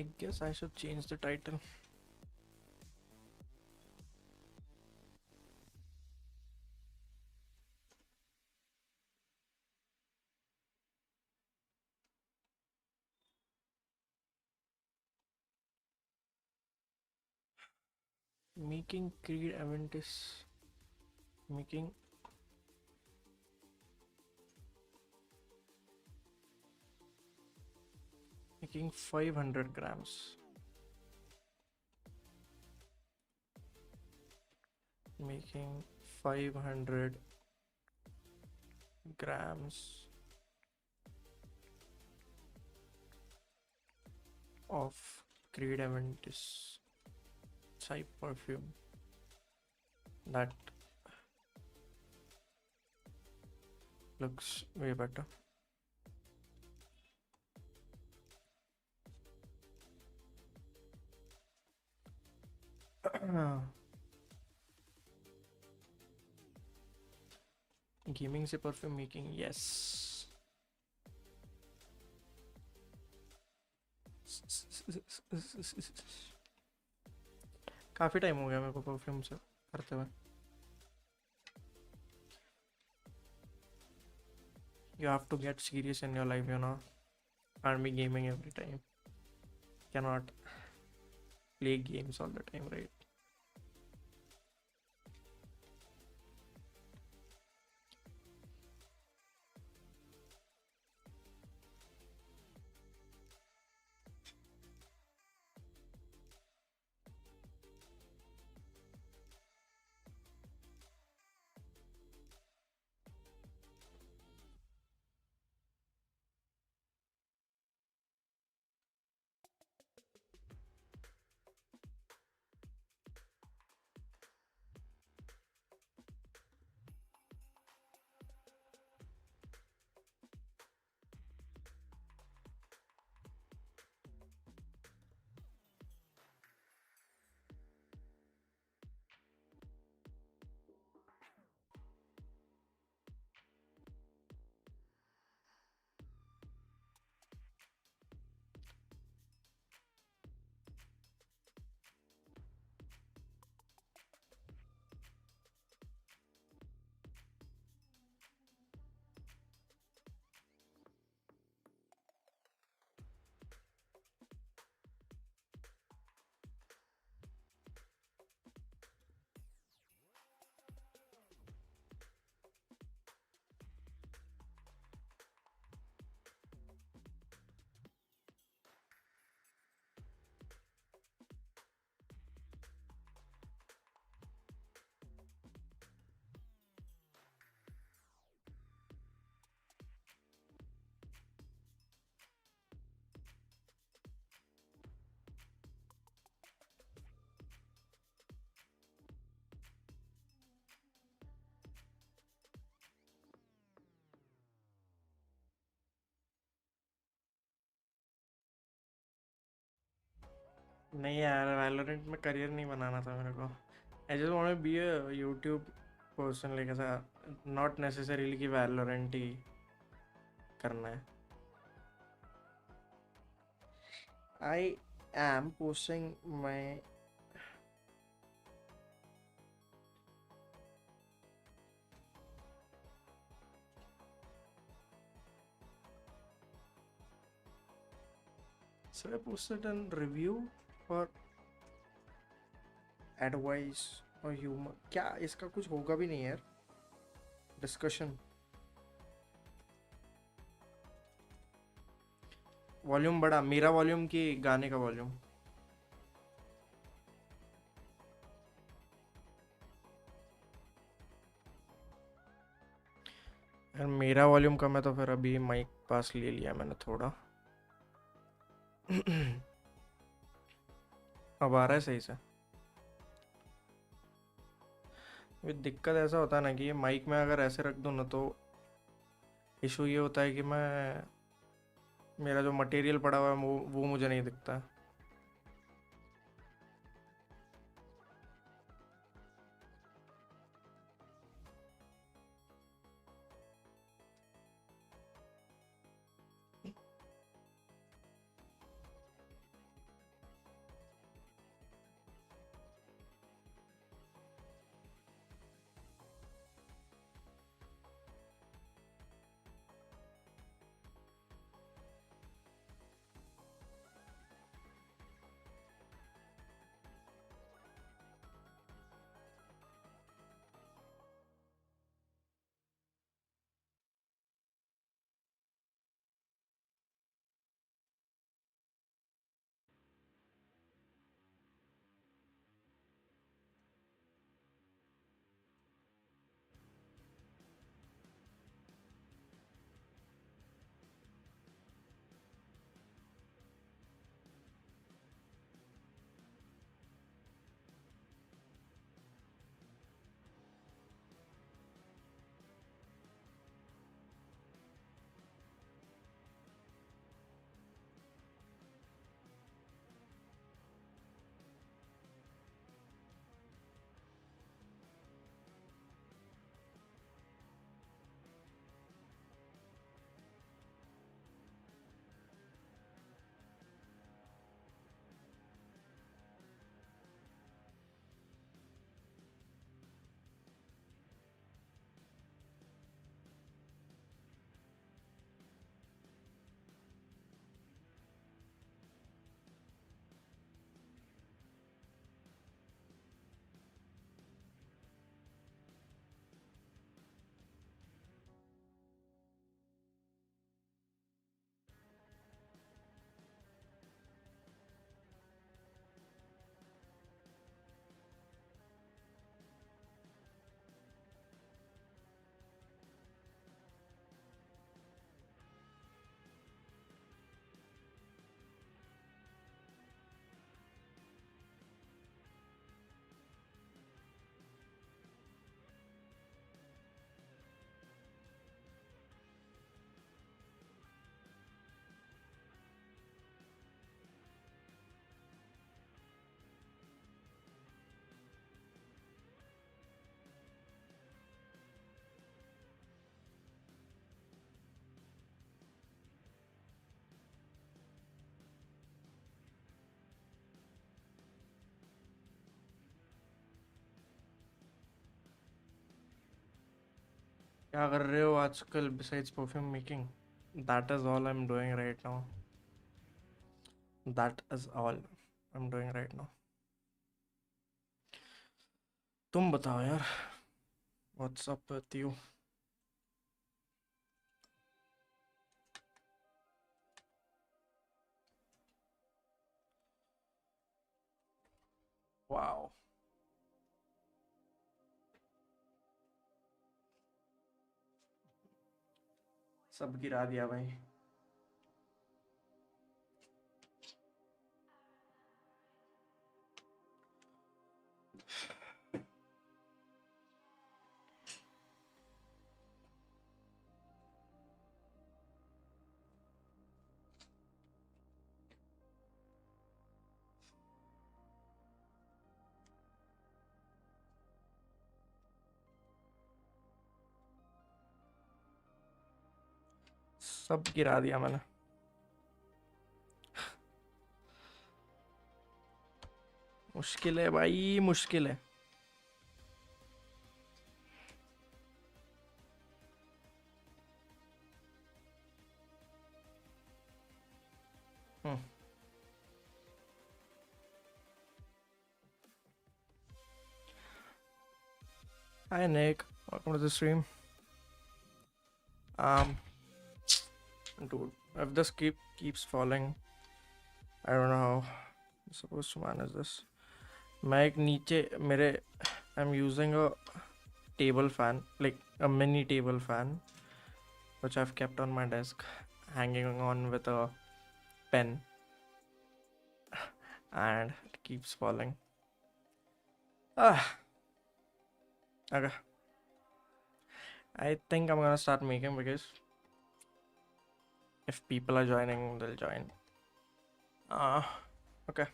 I guess I should change the title. Making Creed Aventus. Making making 500 grams. Making 500 grams of Creed Aventus type perfume. That looks way better. Gaming से perfume making yes काफ़ी time हो गया मेरे को perfume से करते हुए you have to get serious in your life, you know. Can't be gaming every time. Cannot play games all the time, right? नहीं यार वैलोरेंट में करियर नहीं बनाना था मेरे को I just want to be a YouTube person like ऐसा not necessarily कि Valorant ही करना है I am posting my should I post it in review or advice और ह्यूमर क्या इसका कुछ होगा भी नहीं यार डिस्कशन वॉल्यूम बड़ा मेरा वॉल्यूम कि गाने का वॉल्यूम यार मेरा वॉल्यूम कम है तो फिर अभी माइक पास ले लिया मैंने थोड़ा अब आ रहा है सही से दिक्कत ऐसा होता है ना कि ये माइक में अगर ऐसे रख दूँ ना तो इशू ये होता है कि मैं मेरा जो मटेरियल पड़ा हुआ है वो मुझे नहीं दिखता क्या कर रहे हो आजकल besides perfume making? That is all I'm doing right now. That is all I'm doing right now. तुम बताओ यार, what's up with you? Wow. सब गिरा दिया भाई. सब गिरा दिया मैंने. मुश्किल है भाई, मुश्किल है. Hmm. Hi Nick, welcome to the stream. Um, dude, if this keeps falling, I don't know how I'm supposed to manage this. मैं एक नीचे मेरे I'm using a table fan, like a mini table fan, which I've kept on my desk, hanging on with a pen, and it keeps falling. Ah, okay. I think I'm gonna start making because if people are joining, they'll join. Okay.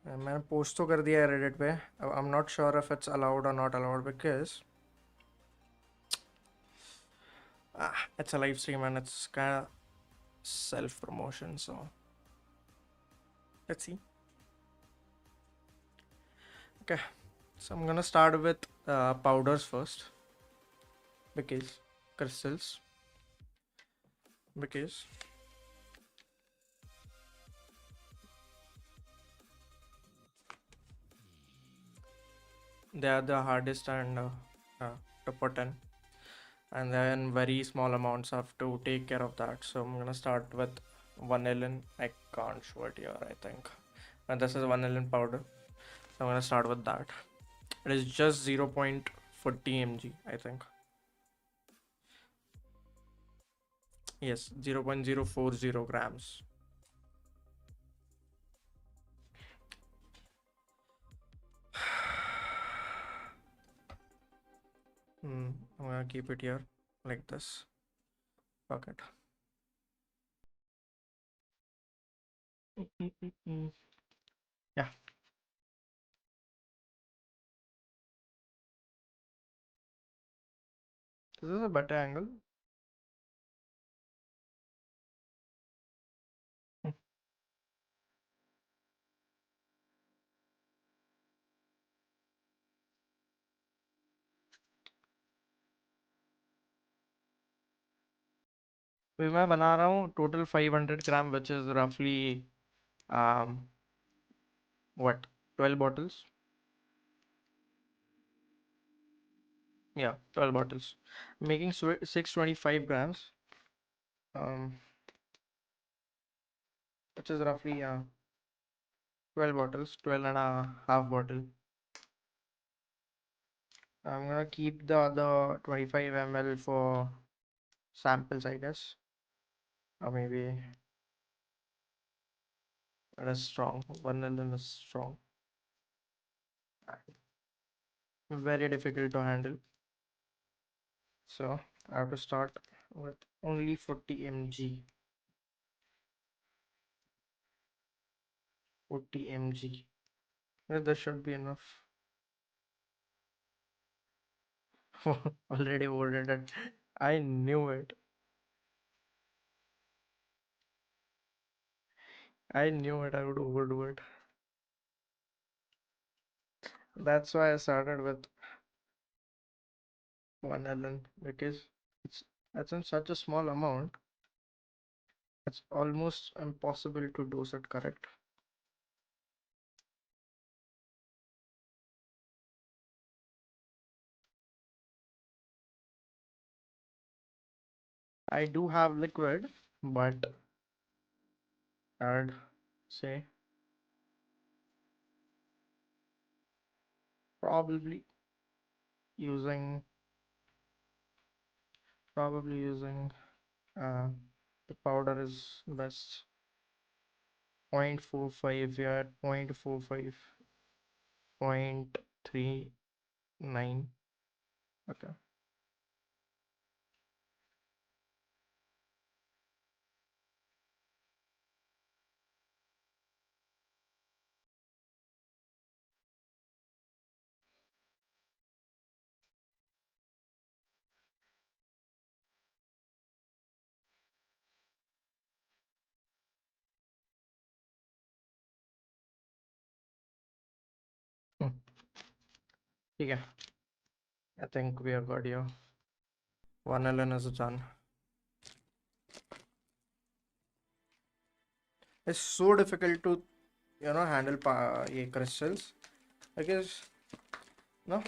मैंने post तो कर दिया है Reddit पे. I am not sure if it's allowed or not allowed because it's a live stream and it's kind of self promotion, so let's see. Okay, so I'm gonna start with powders first because crystals, because they are the hardest and to put in, and then very small amounts have to take care of that. So I'm gonna start with vanillin. I can't show it here, I think, and this is vanillin powder, so I'm gonna start with that. It is just 0.40 mg, I think. Yes, 0.040 grams. I'm gonna keep it here like this. Bucket. Yeah, this is a better angle. अभी मैं बना रहा हूँ total 500 gram, which is roughly um what, 12 bottles? Yeah, 12 bottles. Making 625 grams, um, which is roughly 12 bottles, 12 and a half bottle. I'm gonna keep the other 25 ml for samples, I guess. Or maybe it is strong. Vanillin is strong. Very difficult to handle. So I have to start with only 40 mg. 40 mg. Yeah, that should be enough. Already ordered it. I knew it. I knew it. I would overdo it. – – – – – – – – – – – – – – – – – – – – – – – – – – – – – – – – – – – – – – – – – – – – – – – – – – – – – – – – – – – – – – – – – – – – – – – – – – – – – – – – – – – – – – – – – – – – – – – – – – – – – – – – – – – – – – – – – – – – – – – – – – – – – – – – – – – – – – – – – – – – – – – – – – – – – – – – – – – – – – – – – – – – – – – – – – – – – – – – – – – – – – – – – – – – – – – – – – – – – – – – – – – – – – – – – – – – – – – – – – – – – – – – – – – – – – – – – – – – – – – – – – – vanillin, because it's in such a small amount, it's almost impossible to dose it correct. I do have liquid, but I'd say probably using probably using uh, the powder is best. 0.45, we are at 0.45, 0.39. Okay. Hmm. Yeah, I think we have got you. Vanillin is done. It's so difficult to handle crystals, because no,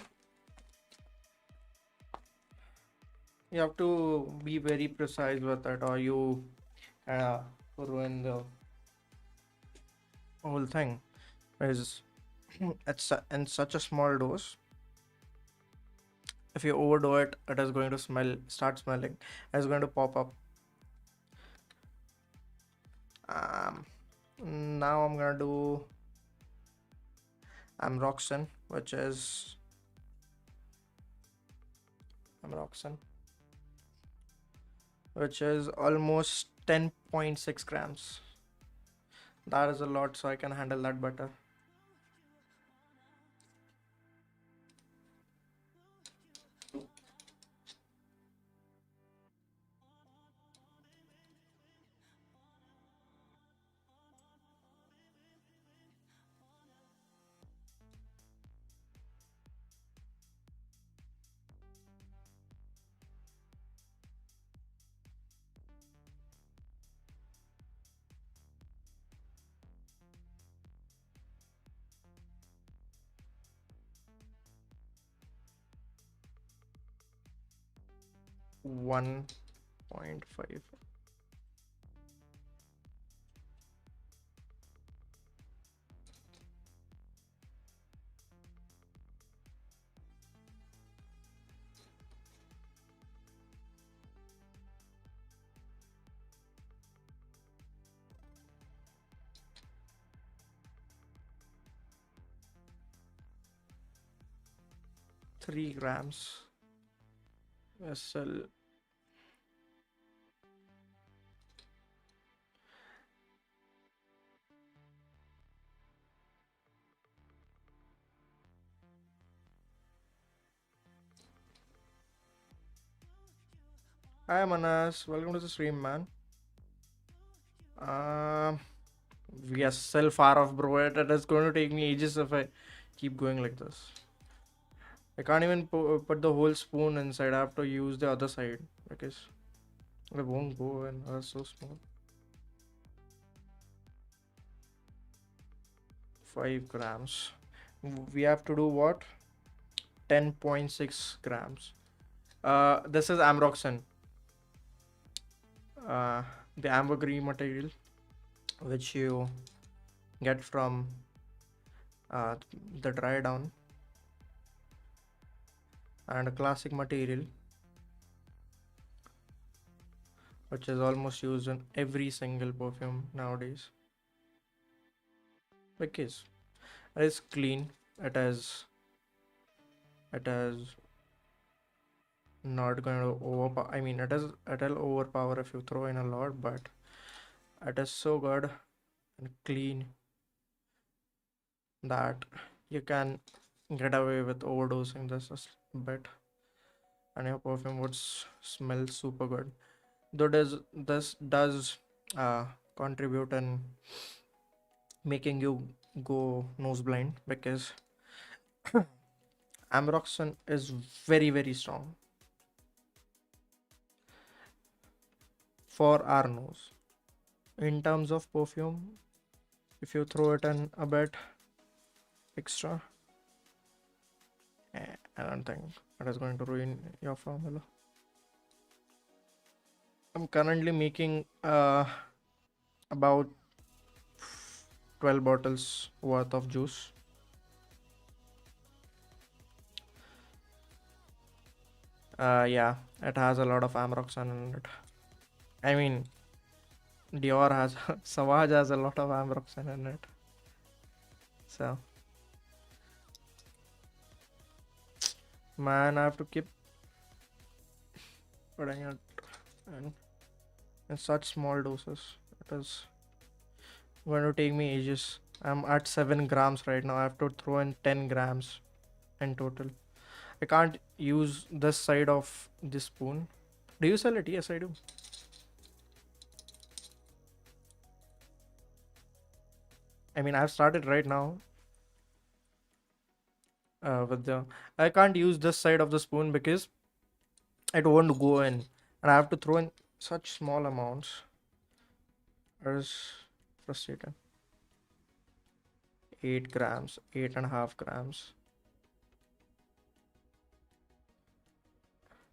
you have to be very precise with it, or you uh, ruin the whole thing. Is in such a small dose. If you overdo it, it is going to start smelling. It's going to pop up. Um, Now I'm gonna do amroxan, amroxan, which is almost 10.6 grams. That is a lot, so I can handle that better. — 1.5. 3 grams. SL. Hi Manas, welcome to the stream, man. Um, we are still far off, bro. It is going to take me ages if I keep going like this. I can't even put the whole spoon inside. I have to use the other side because it won't go, and it's so small. 5 grams. We have to do what? 10.6 grams. This is amroxan, uh, the ambergris material, which you get from uh, the dry down, and a classic material which is almost used in every single perfume nowadays, because it is clean. It is it is not going to overpower. I mean, it'll overpower if you throw in a lot, but it is so good and clean that you can get away with overdosing this a bit, and your perfume would smell super good. Though this does uh, contribute in making you go nose blind, because amroxan is very very strong. for our nose. In terms of perfume, if you throw it in a bit extra, I don't think it is going to ruin your formula. I'm currently making about 12 bottles worth of juice. Yeah, it has a lot of Amroxan in it. I mean, Dior has, Savage has a lot of Amroxan in it. So, man, I have to keep putting it in such small doses. It is going to take me ages. I'm at 7 grams right now. I have to throw in 10 grams in total. I can't use this side of the spoon. Do you sell it? Yes, I do. I mean, I've started right now with the. I can't use this side of the spoon because it won't go in, and I have to throw in such small amounts. It is frustrating. 8 grams, 8.5 grams,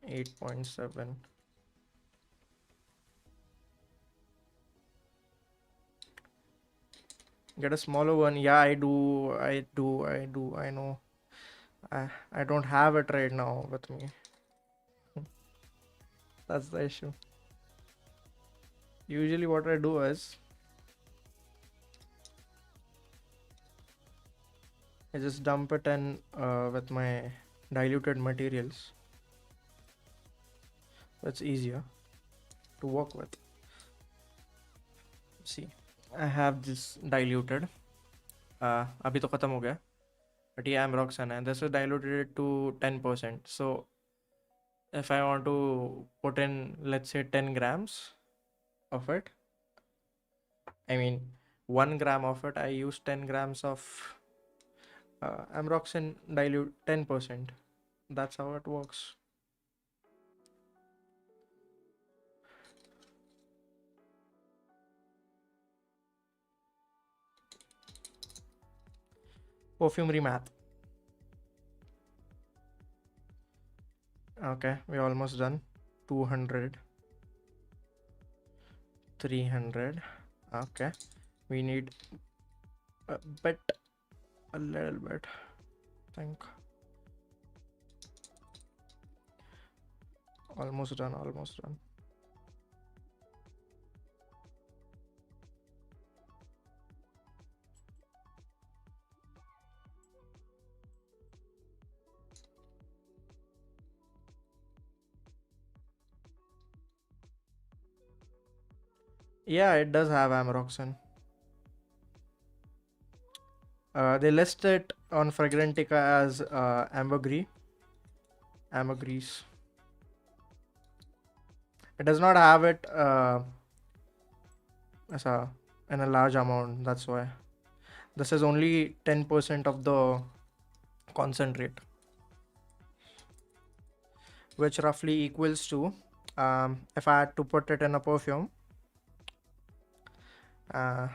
8.7. Get a smaller one. Yeah, I do. I do. I do. I know. I don't have it right now with me. That's the issue. Usually, what I do is I just dump it in with my diluted materials. That's easier to work with. See, I have this diluted. अभी तो खत्म हो गया. But yeah, I'm Roxana, and this is diluted to 10%. So if I want to put in, let's say, 10 grams of it, I mean 1 gram of it, I use 10 grams of Amroxan dilute 10%. That's how it works. Perfumery math. Okay, we're almost done. 200, 300. Okay, we need a bit, a little bit, I think. Almost done, almost done. Yeah, it does have Amroxan. They list it on Fragrantica as ambergris. Ambergris. It does not have it as a in a large amount. That's why this is only 10% of the concentrate, which roughly equals to if I had to put it in a perfume. How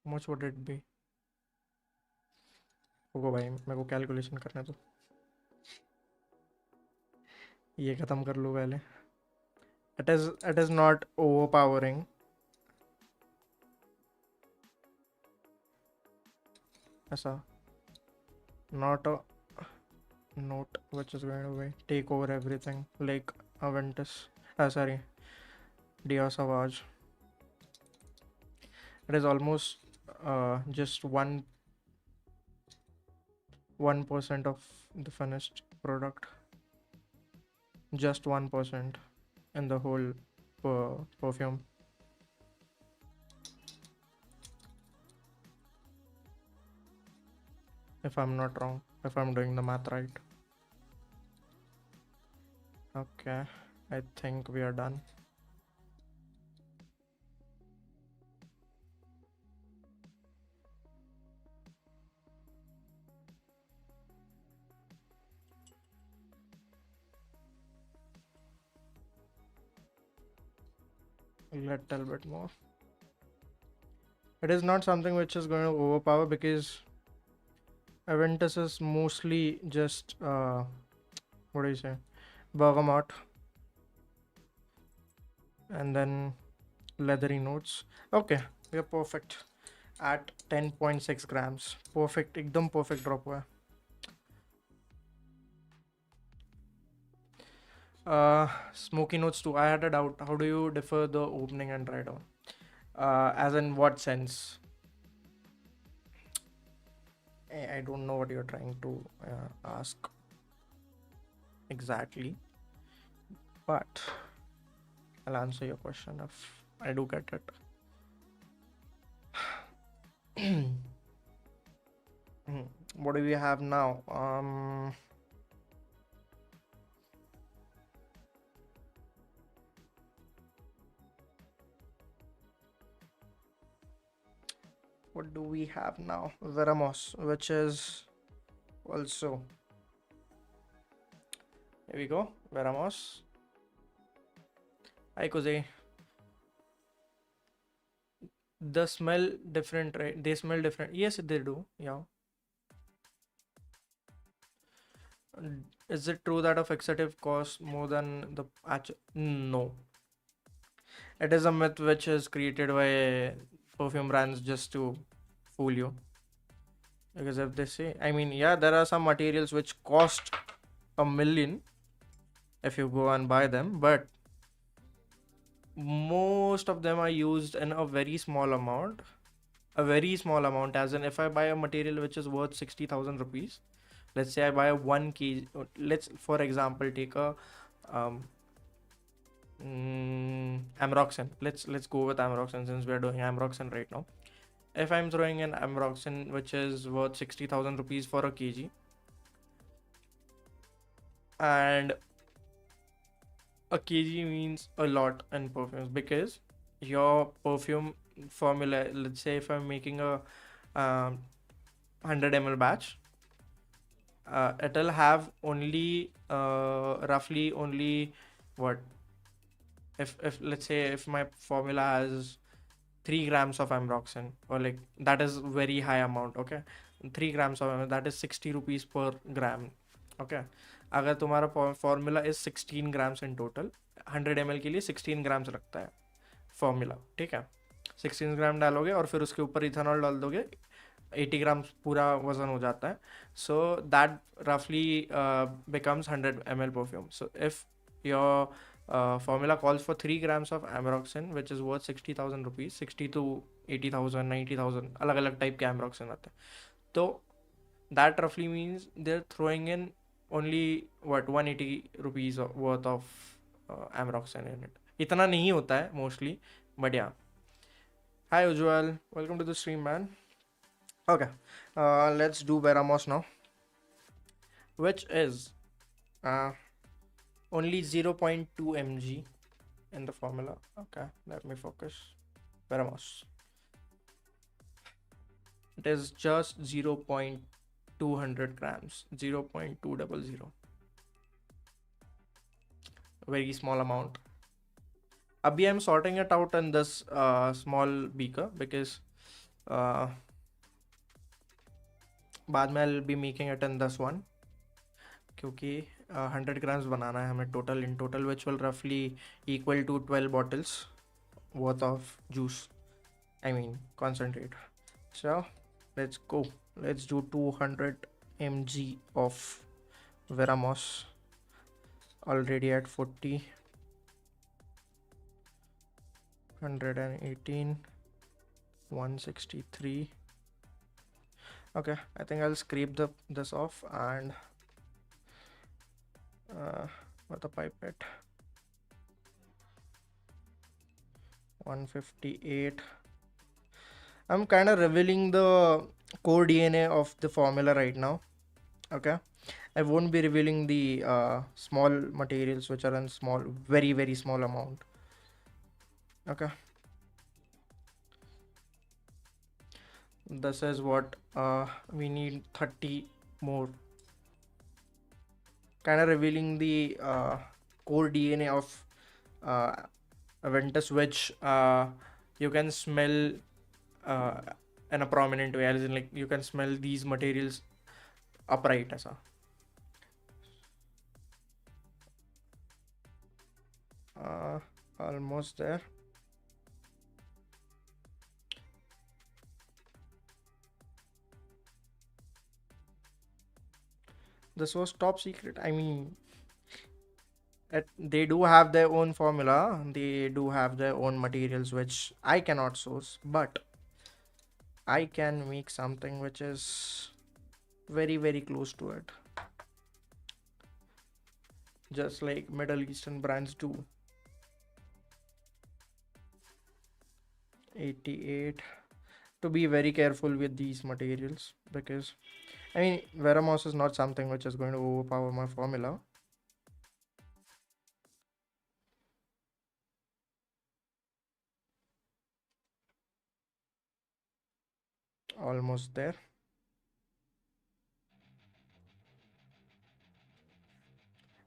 much would it be? रुको भाई मेरे को calculation करने दो. ये खत्म कर लो पहले. It is not overpowering. ऐसा not a note which is going to take over everything like aventus. Sorry, Dior Sauvage. It is almost just 1% of the finished product. Just 1% in the whole perfume. If I'm not wrong, if I'm doing the math right. Okay, I think we are done. Little bit more. It is not something which is going to overpower because aventus is mostly just what do you say, bergamot, and then leathery notes. Okay, we are perfect at 10.6 grams. Perfect, एकदम perfect drop हुआ है. Smoky notes too. I had a doubt. How do you differ the opening and dry down? As in what sense? I don't know what you're trying to ask exactly, but I'll answer your question if I do get it. What do we have now? What do we have now? Veramos, which is also, here we go. Veramos. Hi, Kuze. The smell different, right? They smell different. Yes, they do. Yeah. Is it true that a fixative costs more than the actual? No. It is a myth which is created by perfume brands just to fool you. Because if they say, I mean, yeah, there are some materials which cost a million if you go and buy them, but most of them are used in a very small amount. A very small amount, as in if I buy a material which is worth 60,000 rupees, let's say I buy a 1 kg, let's for example take a Amroxan. Let's go with Amroxan since we are doing Amroxan right now. If I'm throwing an Amroxan which is worth 60,000 rupees for a kg, and a kg means a lot in perfumes because your perfume formula, let's say if I'm making a 100 ml batch, it'll have only roughly only what, if let's say if my formula has 3 grams of Amroxan, or like that is very high amount. Okay, 3 grams of that is 60 rupees per gram. Okay, अगर तुम्हारा formula is 16 grams in total, 100 ml के लिए 16 grams रखता है formula, ठीक है. 16 ग्राम डालोगे और फिर उसके ऊपर इथेनॉल डाल दोगे, 80 ग्राम्स पूरा वजन हो जाता है. सो दैट रफली becomes 100 ml perfume. So if your formula calls for 3 grams of Amroxan which is worth 60,000 rupees, 60 to 80,000, 90,000, अलग अलग टाइप के Amroxan आते हैं. तो that roughly means they're throwing in only what 180 rupees worth of Amroxan in it. इतना नहीं होता है mostly, but yeah. Hi Ujjwal, welcome to the stream, man. Okay, let's do Veramos now, which is only 0.2 mg in the formula. Okay, let me focus. Veramos. It is just 0.200 grams, 0.200. Very small amount. Abhi I'm sorting it out in this small beaker because बाद में I'll be making it in this one, क्योंकि 100 grams बनाना है हमें total, in total, which will roughly equal to 12 bottles worth of juice, I mean concentrate. So let's go. Let's do 200 mg of Veramos. Already at 40, 118, 163. Okay, I think I'll scrape this off and with a pipette. 158. I'm kind of revealing the core DNA of the formula right now. Okay, I won't be revealing the small materials which are in small, very very small amount. Okay, this is what we need 30 more. Kind of revealing the core DNA of aventus, which you can smell uh, in a prominent way, as in like you can smell these materials upright ऐसा. uh, Almost there. This was top secret. I mean, they do have their own formula, they do have their own materials which I cannot source, but I can make something which is very, very close to it, just like Middle Eastern brands do. 88. To be very careful with these materials, because I mean, Veramos is not something which is going to overpower my formula. Almost there.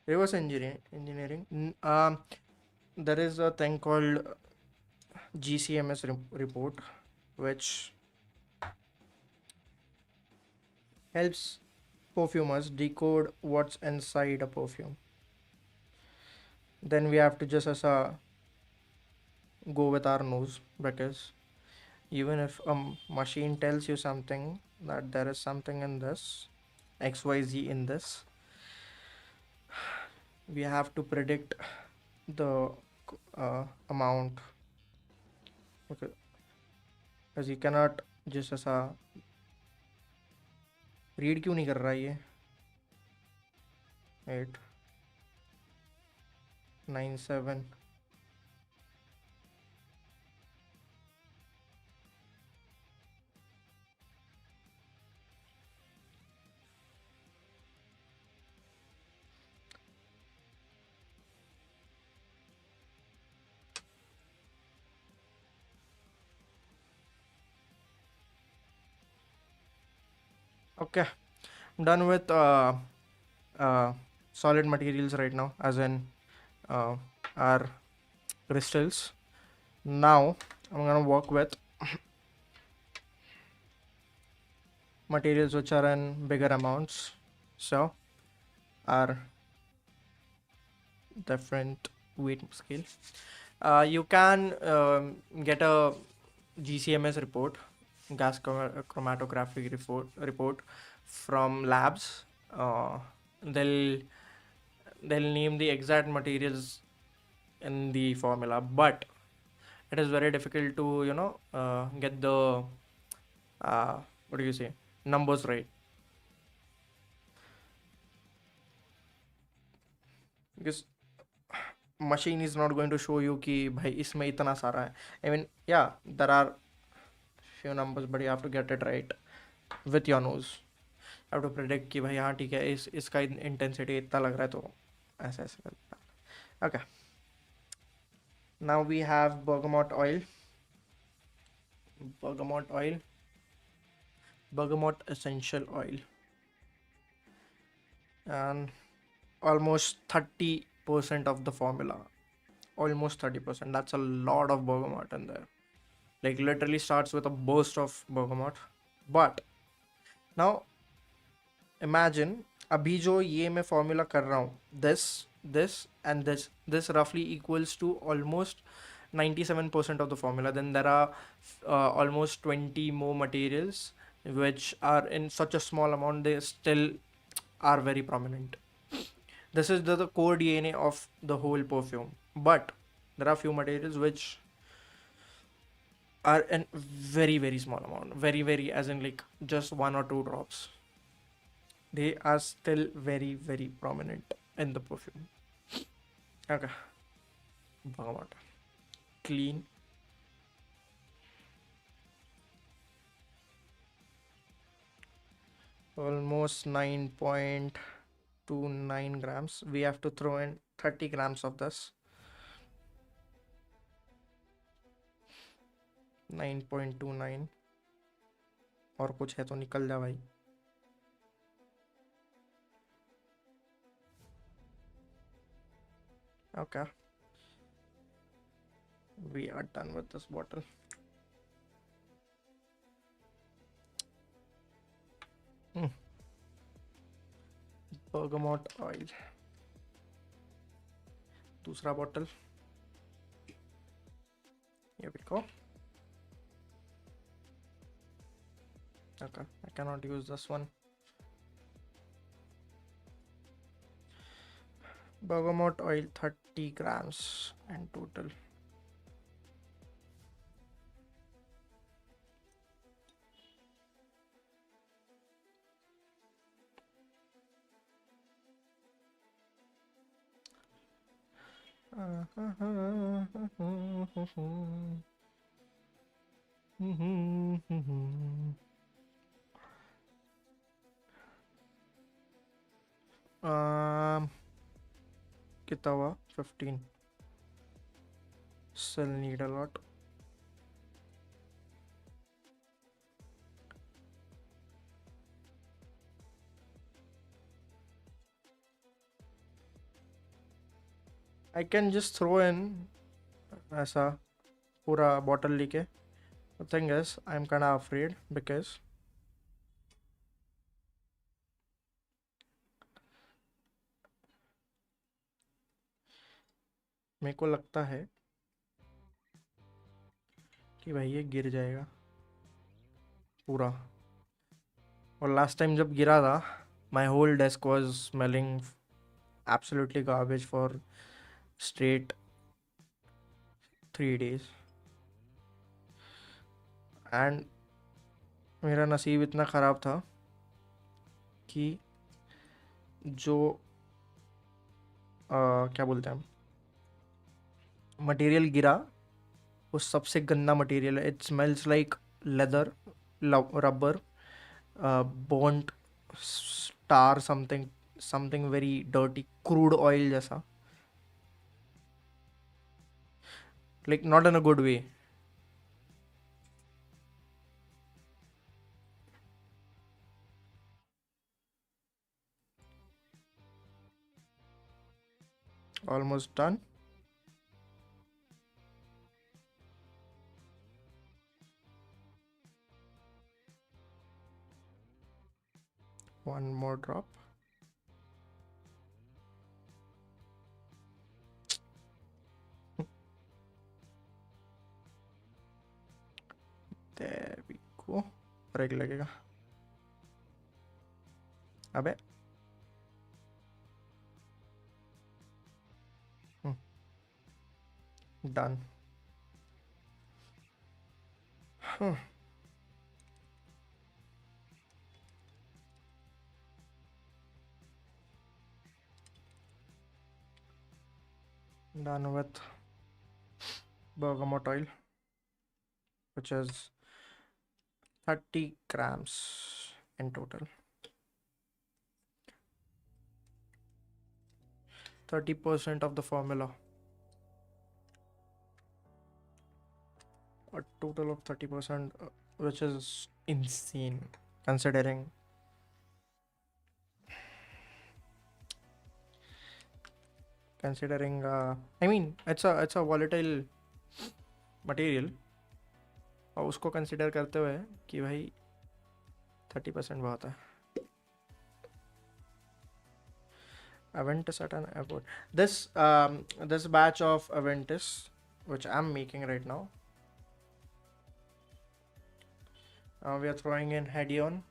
Reverse engineering. There is a thing called GCMS report, which helps perfumers decode what's inside a perfume. Then we have to just as a go with our nose, because even if a machine tells you something that there is something in this, XYZ in this, we have to predict the amount. Okay, because you cannot just as a read क्यों नहीं कर रहा ये. 897. Okay, I'm done with uh, solid materials right now, as in uh, our crystals. Now I'm gonna work with materials which are in bigger amounts. So our different weight scale. You can get a GCMS report, chromatographic report from labs. They'll name the exact materials in the formula, but it is very difficult to get the what do you say, numbers right, because machine is not going to show you कि भाई इसमें इतना सारा है. I mean, yeah, there are few numbers, but you have to get it right with your nose. You have to predict कि भाई हाँ ठीक है, इसका इंटेंसिटी इतना लग रहा है, तो ऐसा ऐसा करता है. Okay, now we have bergamot oil, bergamot essential oil, and almost 30% of the formula. Almost 30%. That's a lot of bergamot in there. Like literally starts with a burst of bergamot. But now imagine, अभी जो ये मैं formula कर रहा हूँ, this and this roughly equals to almost 97% of the formula. Then there are almost 20 more materials which are in such a small amount, they still are very prominent. This is the core DNA of the whole perfume. But there are few materials which are in very, very small amount. Very, very, as in like just 1 or 2 drops. They are still very, very prominent in the perfume. Okay. Bergamot. Clean. Almost 9.29 grams. We have to throw in 30 grams of this. 9.29. और कुछ है तो निकल जा भाई. Okay. We are done with this bottle. Hmm. Bergamot oil. दूसरा bottle. Here we go. Okay, I cannot use this one. Bergamot oil 30 grams in total. कितना हुआ 15. Still need a lot. I can just throw in ऐसा पूरा bottle लेके. The thing is, I'm kind of afraid because मेरे को लगता है कि भाई ये गिर जाएगा पूरा. और लास्ट टाइम जब गिरा था, my whole desk was smelling absolutely garbage for straight 3 days. And मेरा नसीब इतना ख़राब था कि जो क्या बोलते हैं मटेरियल गिरा वो सबसे गंदा मटेरियल है. It smells like leather, rubber, bond, star, something very dirty, crude oil जैसा. Like not in a good way. Almost done. One more drop. There we go. Break लगेगा. अबे done. Done with bergamot oil, which is 30 grams in total. 30% of the formula. A total of 30%, which is insane considering I mean it's a volatile material. और उसको consider करते हुए कि भाई 30% बहुत है. Aventus at an airport. This batch of Aventus, which I'm making right now, we are throwing in Hedion.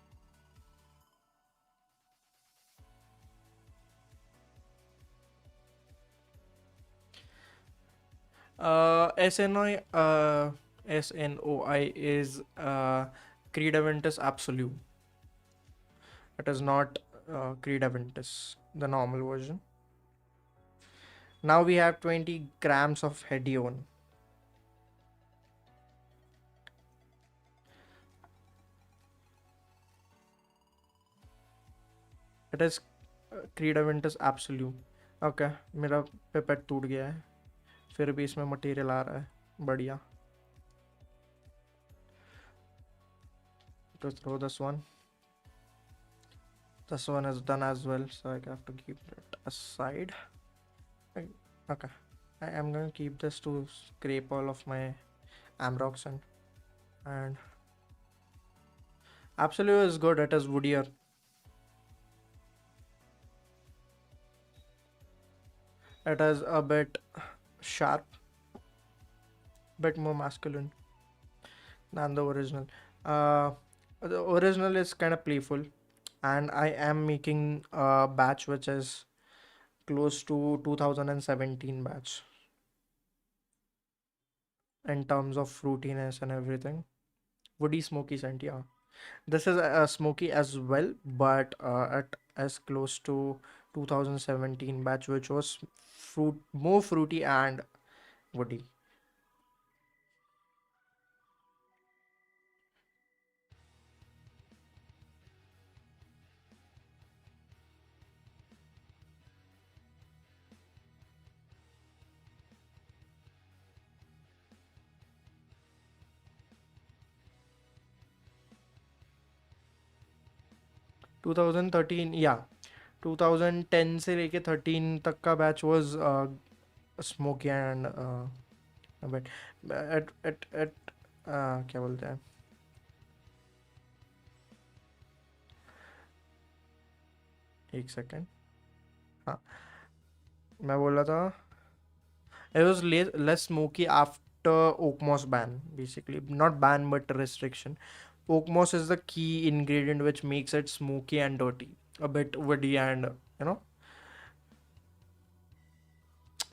SNOI is Creed Aventus Absolute. It is not Creed Aventus, the normal version. Now we have 20 grams of Hedion. It is Creed Aventus Absolute. Okay, मेरा pipette टूट गया है, फिर भी इसमें material आ रहा है. बढ़िया. To throw this one. This one is done as well, so I have to keep it aside. Okay, I am gonna keep this to scrape all of my Amroxan. And Absolute is good. It is woodier. It is a bit sharp, bit more masculine than the original. Uh, the original is kind of playful, and I am making a batch which is close to 2017 batch in terms of fruitiness and everything. Woody smoky scent, yeah. This is a smoky as well, but at as close to 2017 batch, which was more fruity and woody. 2013, yeah, 2010 से लेके 13 तक का batch was smoky and a bit at क्या बोलते हैं, एक second. हाँ, मैं बोल रहा था it was less smoky after oak moss ban, basically not ban but restriction. Oak moss is the key ingredient which makes it smoky and dirty, a bit woody, and you know,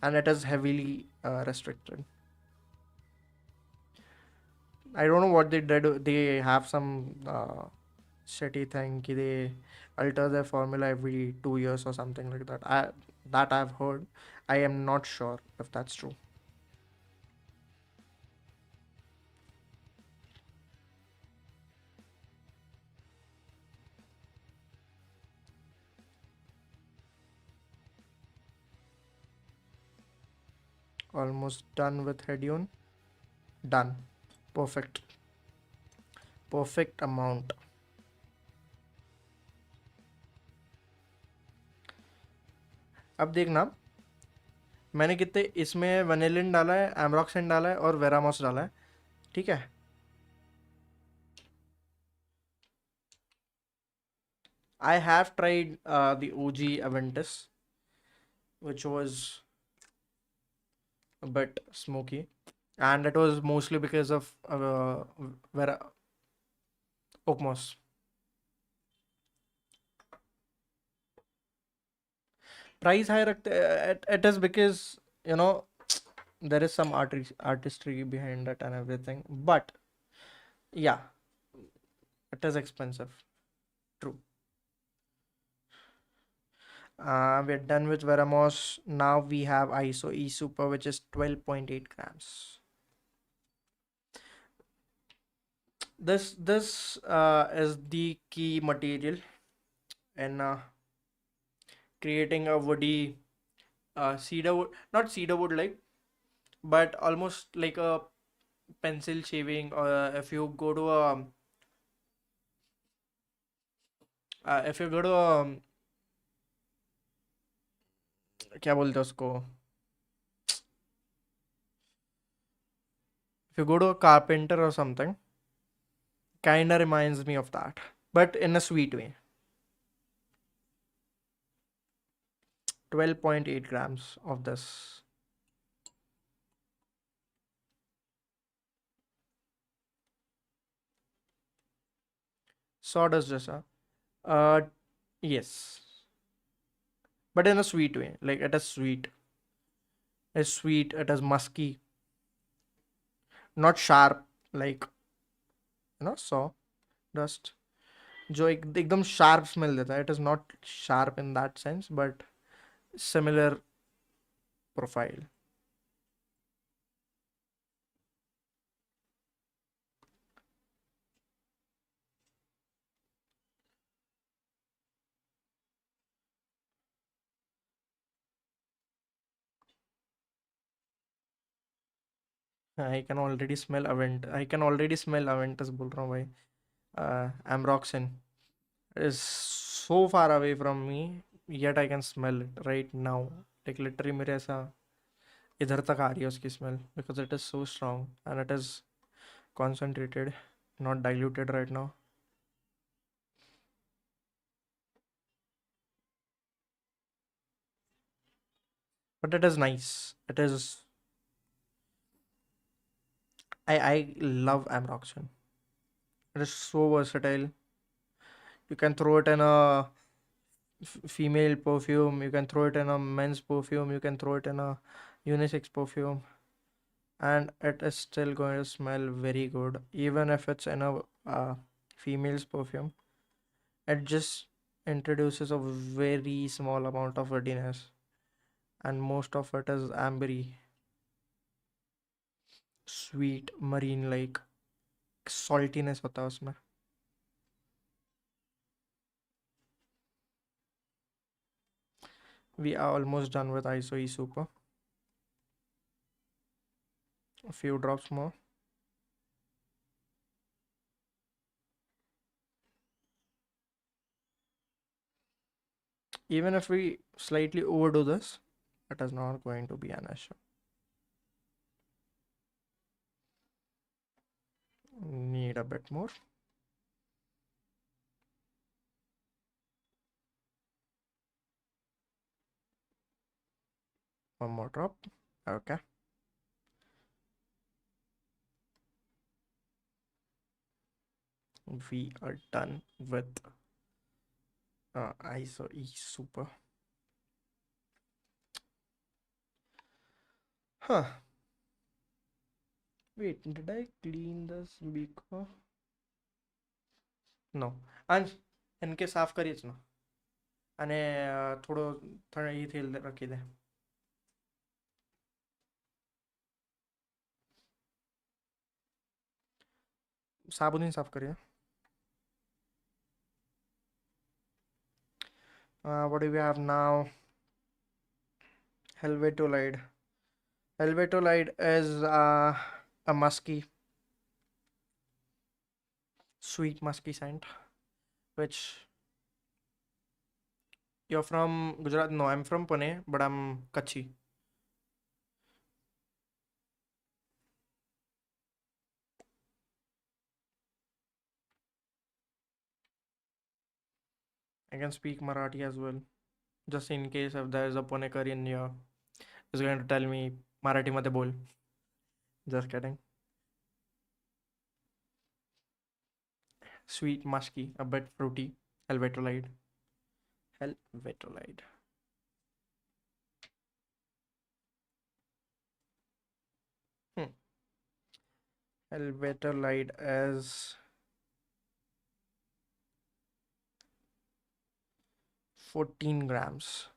and it is heavily restricted. I don't know what they did. They have some shitty thing. They alter their formula every 2 years or something like that. That I've heard. I am not sure if that's true. Almost done with Hedion. Done. Perfect. Perfect amount. अब देखना, मैंने कितने इसमें वनीलिन डाला है, एमरॉक्सिन डाला है और वेरामॉस डाला है. ठीक है. I have tried the OG Aventus, which was a bit smoky, and it was mostly because of oak moss. Price high रखते, it is because you know there is some artistry behind it and everything, but yeah, it is expensive. True. We're done with Veramos. Now we have ISO E Super, which is 12.8 grams. This is the key material in creating a woody cedar wood, not cedar wood like, but almost like a pencil shaving. Or if you go to a if you go to a क्या बोलते हैं उसको, if you go to a carpenter or something, kinda reminds me of that, but in a sweet way. 12.8 grams of this. Sawdust just yes, but in a sweet way. Like it is sweet. It's sweet. It is musky, not sharp. Like saw dust. जो एकदम sharp smell देता है. It is not sharp in that sense, but similar profile. I can already smell Avent. I can already smell Aventus बोल रहा हूँ भाई. Amroxin is so far away from me, yet I can smell it right now. Like literally मेरे ऐसा इधर तक आ रही है उसकी smell because it is so strong and it is concentrated, not diluted right now. But it is nice. It is. I love Amroxan. It is so versatile. You can throw it in a female perfume. You can throw it in a men's perfume. You can throw it in a unisex perfume, and it is still going to smell very good, even if it's in a female's perfume. It just introduces a very small amount of woodiness, and most of it is ambery, sweet, marine like saltiness होता है उसमें. We are almost done with ISO super. A few drops more. Even if we slightly overdo this, it is not going to be an issue. Need a bit more. One more drop. Okay. We are done with ISO super. Huh. Wait, did I clean this beaker? No. अंश इनके साफ करीच ना અને થોડો એ તેલ રાખી દે સાબુની સાફ કરીએ. What do we have now? Helvetolide. Helvetolide is a musky, sweet musky scent. Which you're from Gujarat? No, I'm from Pune, but I'm Kachi. I can speak Marathi as well, just in case if there is a Punekarian here who's going to tell me Marathi मध्ये बोल. Just kidding. Sweet, musky, a bit fruity. Helvetolide. Helvetolide. Hmm. Helvetolide is 14 grams.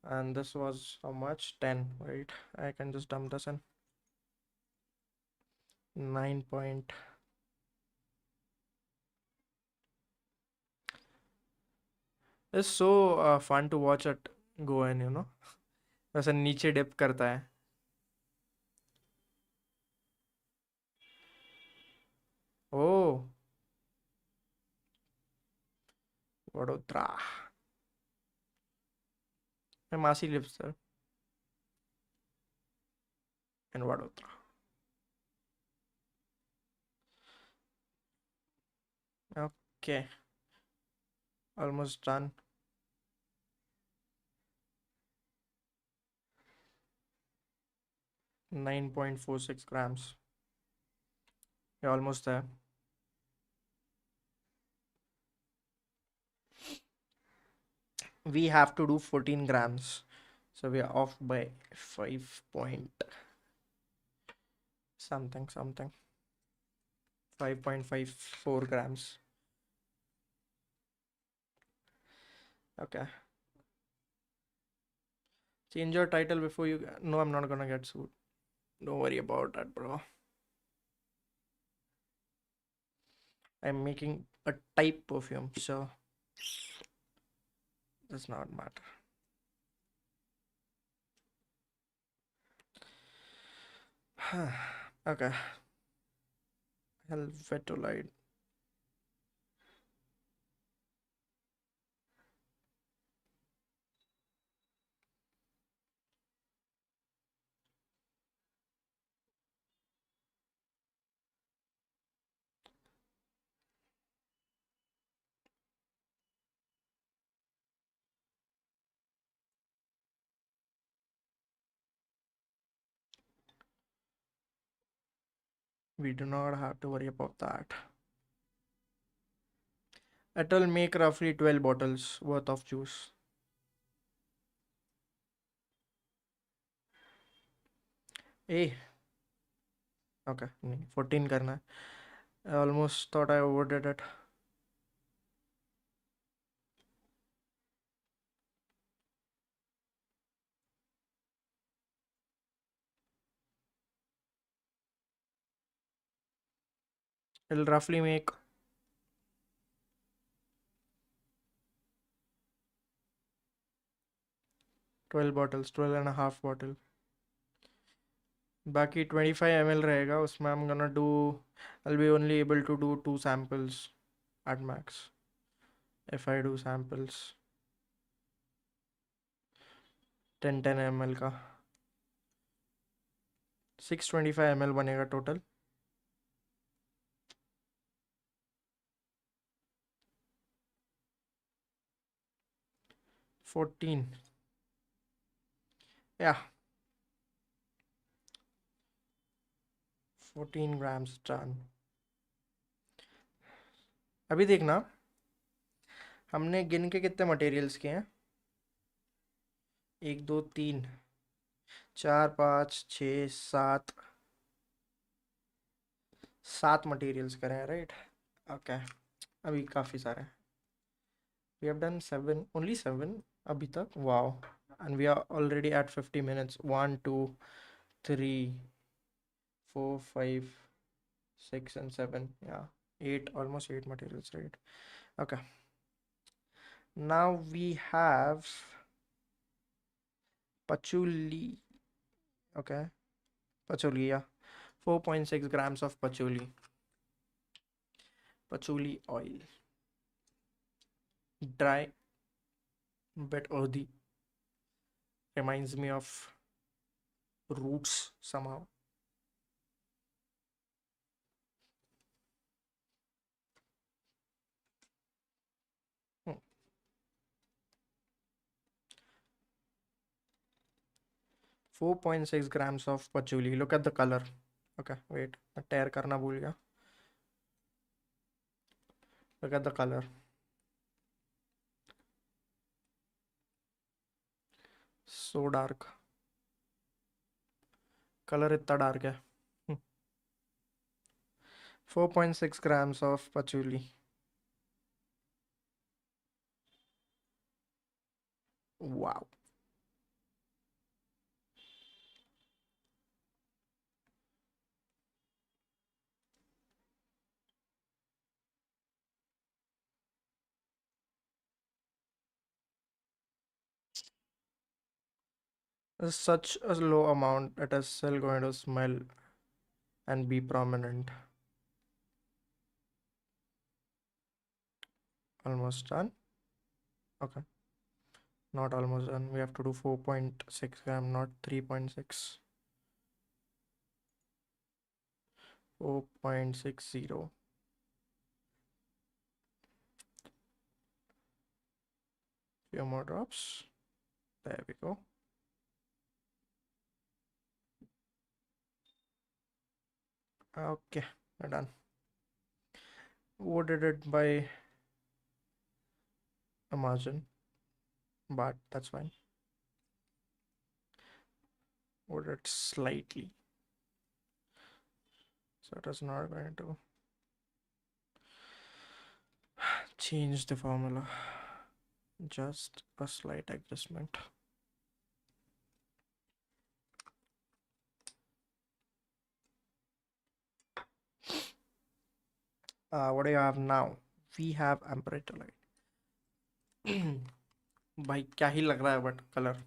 And this was how much? 10, right? I can just dump this in. 9 point. It's so fun to watch it go in, you know. वैसे नीचे dip करता है. Oh, Vadodara. My Masi lives there in Vadodara. Okay, almost done. 9.46 grams. You're almost there. We have to do 14 grams. So we are off by 5 point something something. 5.54 grams. Okay. Change your title before you. No, I'm not gonna get sued. Don't worry about that, bro. I'm making a type perfume, so does not matter. Okay. Helvetolide. We do not have to worry about that. It'll make roughly 12 bottles worth of juice. Eh, okay, नहीं, 14 करना है. I almost thought I overdid it. It'll roughly make 12 bottles, 12 and a half bottle. बाकी 25 ml रहेगा उसमें. I'm gonna do, I'll be only able to do 2 samples at max if I do samples. 10 ml का 625 ml बनेगा total. 14. Yeah, 14 grams done. अभी देखना हमने गिन के कितने मटेरियल्स के हैं. 1 2 3 4 5 6 7 7 मटेरियल्स करे हैं, राइट. ओके, अभी काफ़ी सारे हैं. We have done 7, only 7 abhi tak. Wow. And we are already at 50 minutes. 1 2 3 4 5 6 and 7. Yeah, 8, almost 8 materials, right? Okay, now we have patchouli. Okay, patchouli, yeah, 4.6 grams of patchouli oil. Dry, bit earthy, reminds me of roots somehow. 4.6 grams of patchouli. Look at the color. Okay, wait, tear karna bhul gaya. Look at the color. So dark. Color इतना dark है. 4.6 grams of patchouli. Wow. It's such a low amount. It is still going to smell and be prominent. Almost done. Okay. Not almost done. We have to do 4.6 gram, not 3.6. 4.60. Few more drops. There we go. Okay, we're done. Ordered it by a margin, but that's fine. Ordered slightly, so it is not going to change the formula. Just a slight adjustment. What do you have now? We have amperitolite. भाई क्या ही लग रहा है but colour.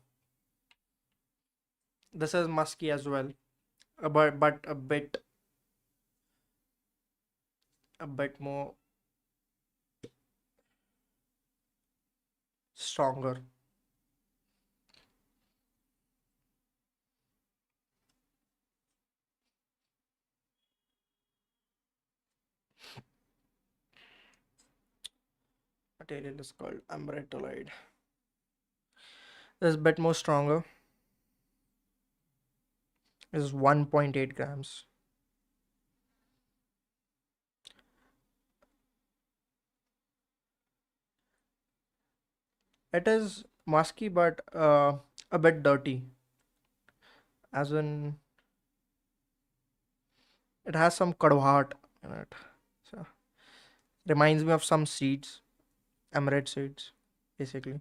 This is musky as well, but a bit more stronger. Material is called amperitolite. This is a bit more stronger. Is 1.8 grams. It is musky but a bit dirty, as in it has some kadwahat in it. So reminds me of some seeds, amaranth seeds, basically.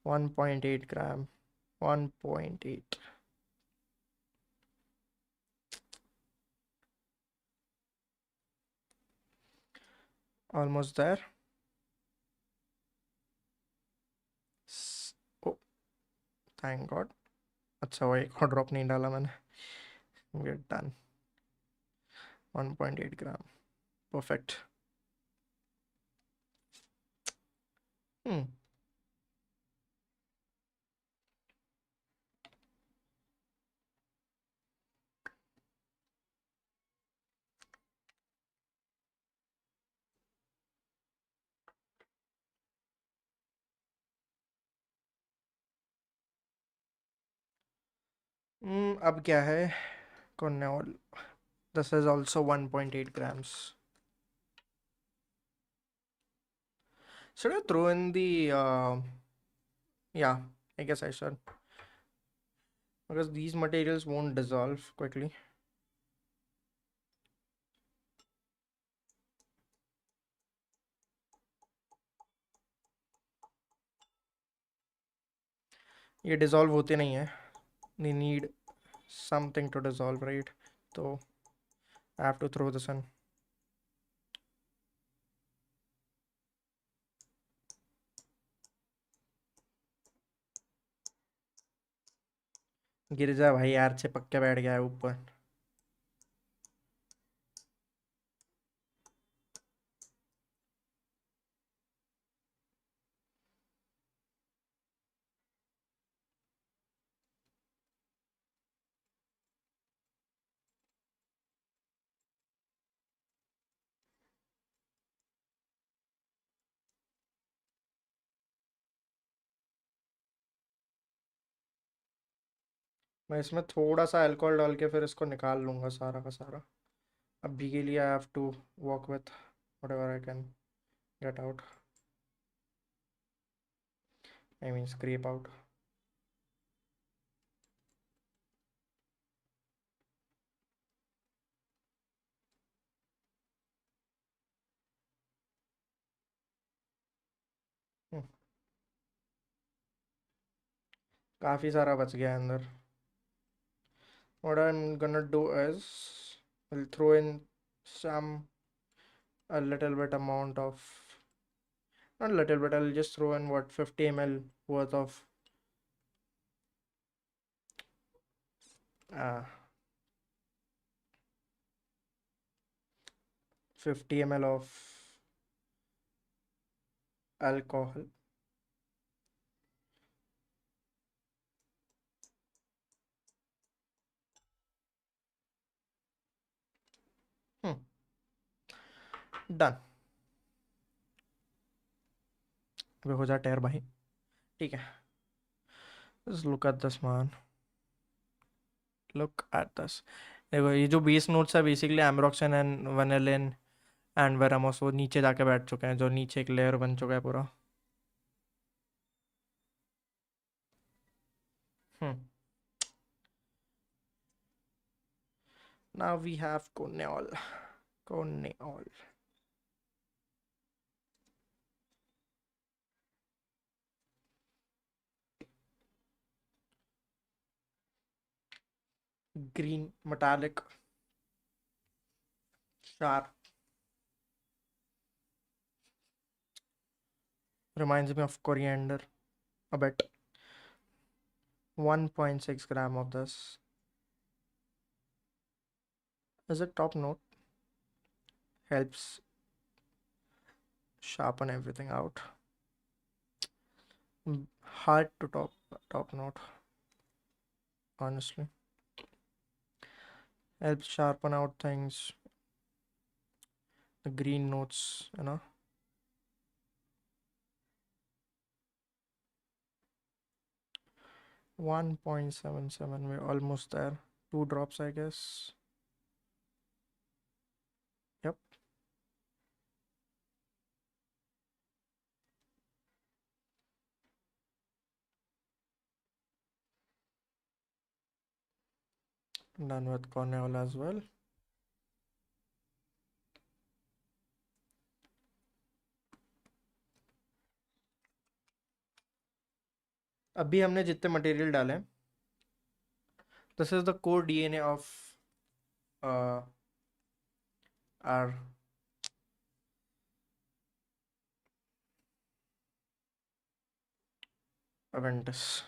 1.8 gram. 1.8. Almost there. Oh, thank God. अच्छा हुआ एक और drop नहीं डाला मैंने. We're done. 1.8 gram. Perfect. Hmm. अब क्या है? Corneol. This is also 1.8 grams. Should I throw in the yeah, I guess I should. Because these materials won't dissolve quickly. ये dissolve होते नहीं है. They need something to dissolve, right? So I have to throw this in. गिर जा भाई यार, चिपक के बैठ गया है ऊपर. मैं इसमें थोड़ा सा अल्कोहल डाल के फिर इसको निकाल लूँगा सारा का सारा. अभी के लिए I have to work with whatever I can get out. I mean scrap out. काफ़ी सारा बच गया है अंदर. What I'm gonna do is I'll throw in some a little bit amount of, not little bit, I'll just throw in what, 50 ml worth of uh, 50 ml of alcohol. Hmm, done. अबे हो जा टेर भाई. ठीक है. Just look at this man. Look at this. देखो ये जो बेस नोट्स है बेसिकली एम्ब्रोक्सन एंड वैनिलिन एंड वेरामोस, वो नीचे जाके बैठ चुके हैं, जो नीचे एक लेयर बन चुका है पूरा. Hmm. Now we have corneol. Corneol. Green, metallic, sharp. Reminds me of coriander a bit. 1.6 gram of this. Is it top note? Helps sharpen everything out. Hard to top note, honestly. Helps sharpen out things. The green notes, 1.77. We're almost there. 2 drops, I guess. Yep. Done with corneola as well. अभी हमने जितने material डाले हैं, this is the core DNA of our aventus.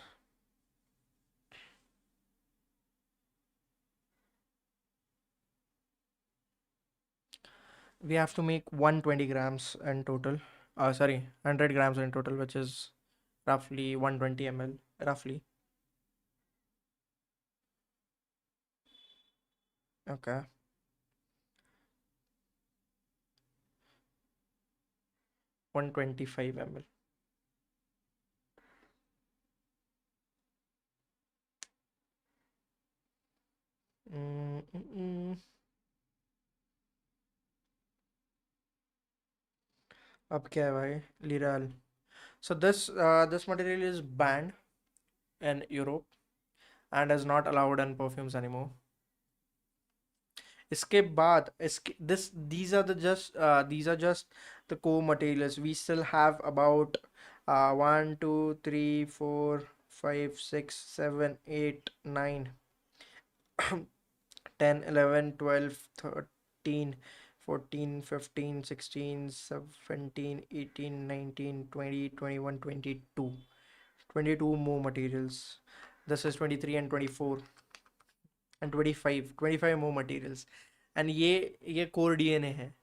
We have to make 120 grams in total. Sorry, 100 grams in total, which is roughly 120 ml, roughly. Okay. 125 ml. Mm, mm, mm. अब क्या है भाई? Liral. So this material is banned in Europe and is not allowed in perfumes anymore. इसके बाद इसके this these are just the core materials. We still have about 1 2 3 4 5 6 7 8 9 10 11 12 13 14 15 16 17 18 19 20 21 22 22 more materials. This is 23 and 24 and 25 more materials. And ये core DNA है.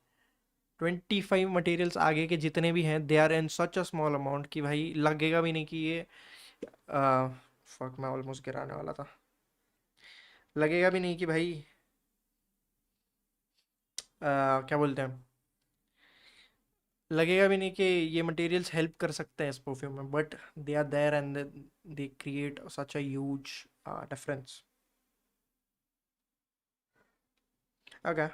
25 materials आगे के जितने भी हैं they are in such a small amount कि भाई लगेगा भी नहीं कि ये फक मैं ऑलमोस्ट गिराने वाला था. लगेगा भी नहीं कि भाई क्या बोलते हैं, लगेगा भी नहीं कि ये मटेरियल्स हेल्प कर सकते हैं इस परफ्यूम में, but they are there and they create such a huge difference. Okay.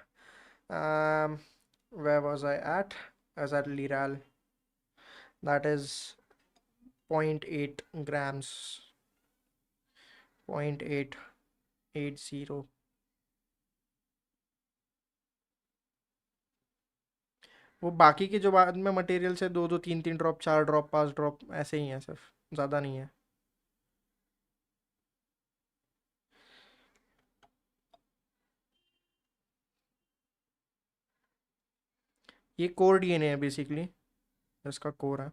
Where was I at? I was at Liral. That is 0.8 grams. 0.880. वो बाकी के जो बाद में मटेरियल से दो दो तीन तीन ड्रॉप, चार ड्रॉप, पांच ड्रॉप ऐसे ही हैं, सिर्फ ज़्यादा नहीं है. ये कोर डीएनए है बेसिकली, इसका कोर है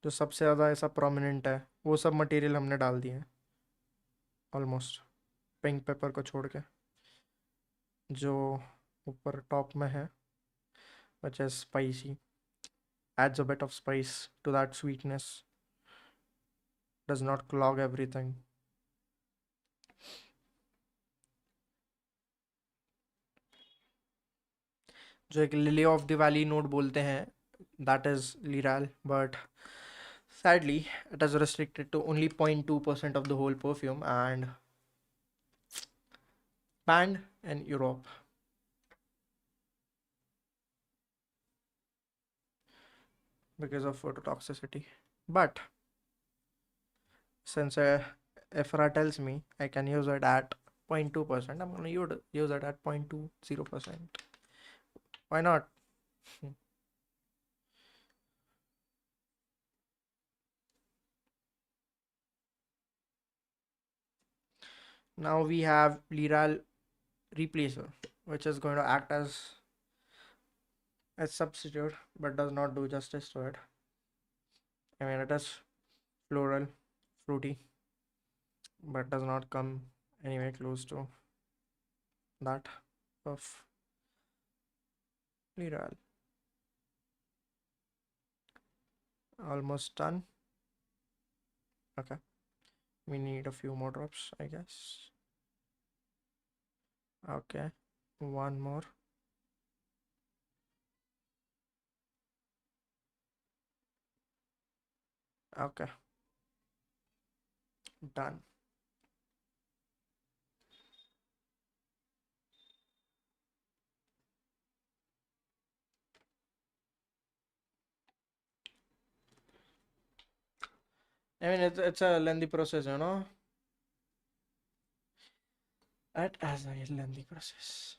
जो सबसे ज़्यादा ऐसा प्रोमिनेंट है. वो सब मटेरियल हमने डाल दिए हैं ऑलमोस्ट, पिंक पेपर को छोड़ के. जो ऊपर टॉप में है which is spicy, adds a bit of spice to that sweetness, does not clog everything. जो एक lily of the valley note बोलते हैं, that is liral, but sadly it is restricted to only 0.2% of the whole perfume and banned in Europe because of phototoxicity. But since Efra tells me I can use it at 0.2%, I'm gonna use it at 0.20%. Why not? Now we have Liral Replacer, which is going to act as a substitute but does not do justice to it. I mean, it is floral, fruity, but does not come anywhere close to that of Liral. Almost done. Okay, we need a few more drops, I guess. Okay, one more. Okay, done. I mean, it's a lengthy process, you know. That as a lengthy process.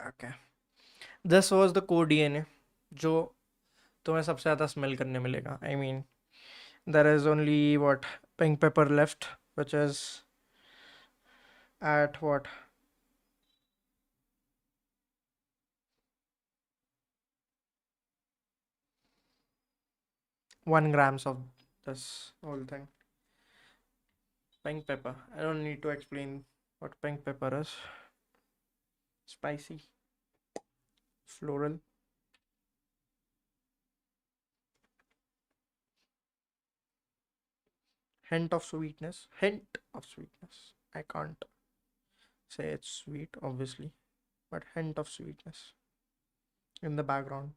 Okay. This was the core DNA जो तुम्हें सबसे ज़्यादा smell करने मिलेगा. I mean, there is only what pink pepper left, which is at what 1 grams of this whole thing. Pink pepper. I don't need to explain what pink pepper is. Spicy, floral, hint of sweetness. Hint of sweetness. I can't say it's sweet, obviously, but hint of sweetness in the background.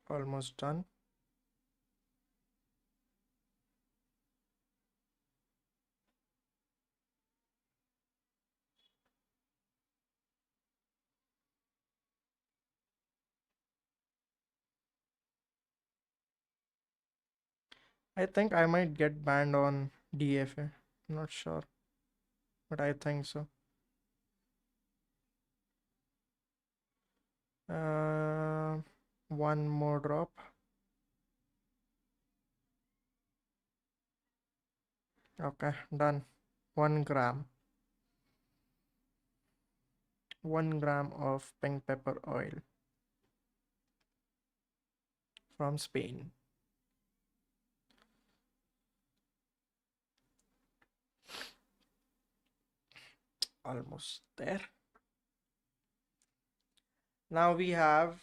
Almost done. I think I might get banned on DFA. Not sure, but I think so. Uh, One more drop. Okay, done. 1 gram. 1 gram of pink pepper oil from Spain. Almost there. Now we have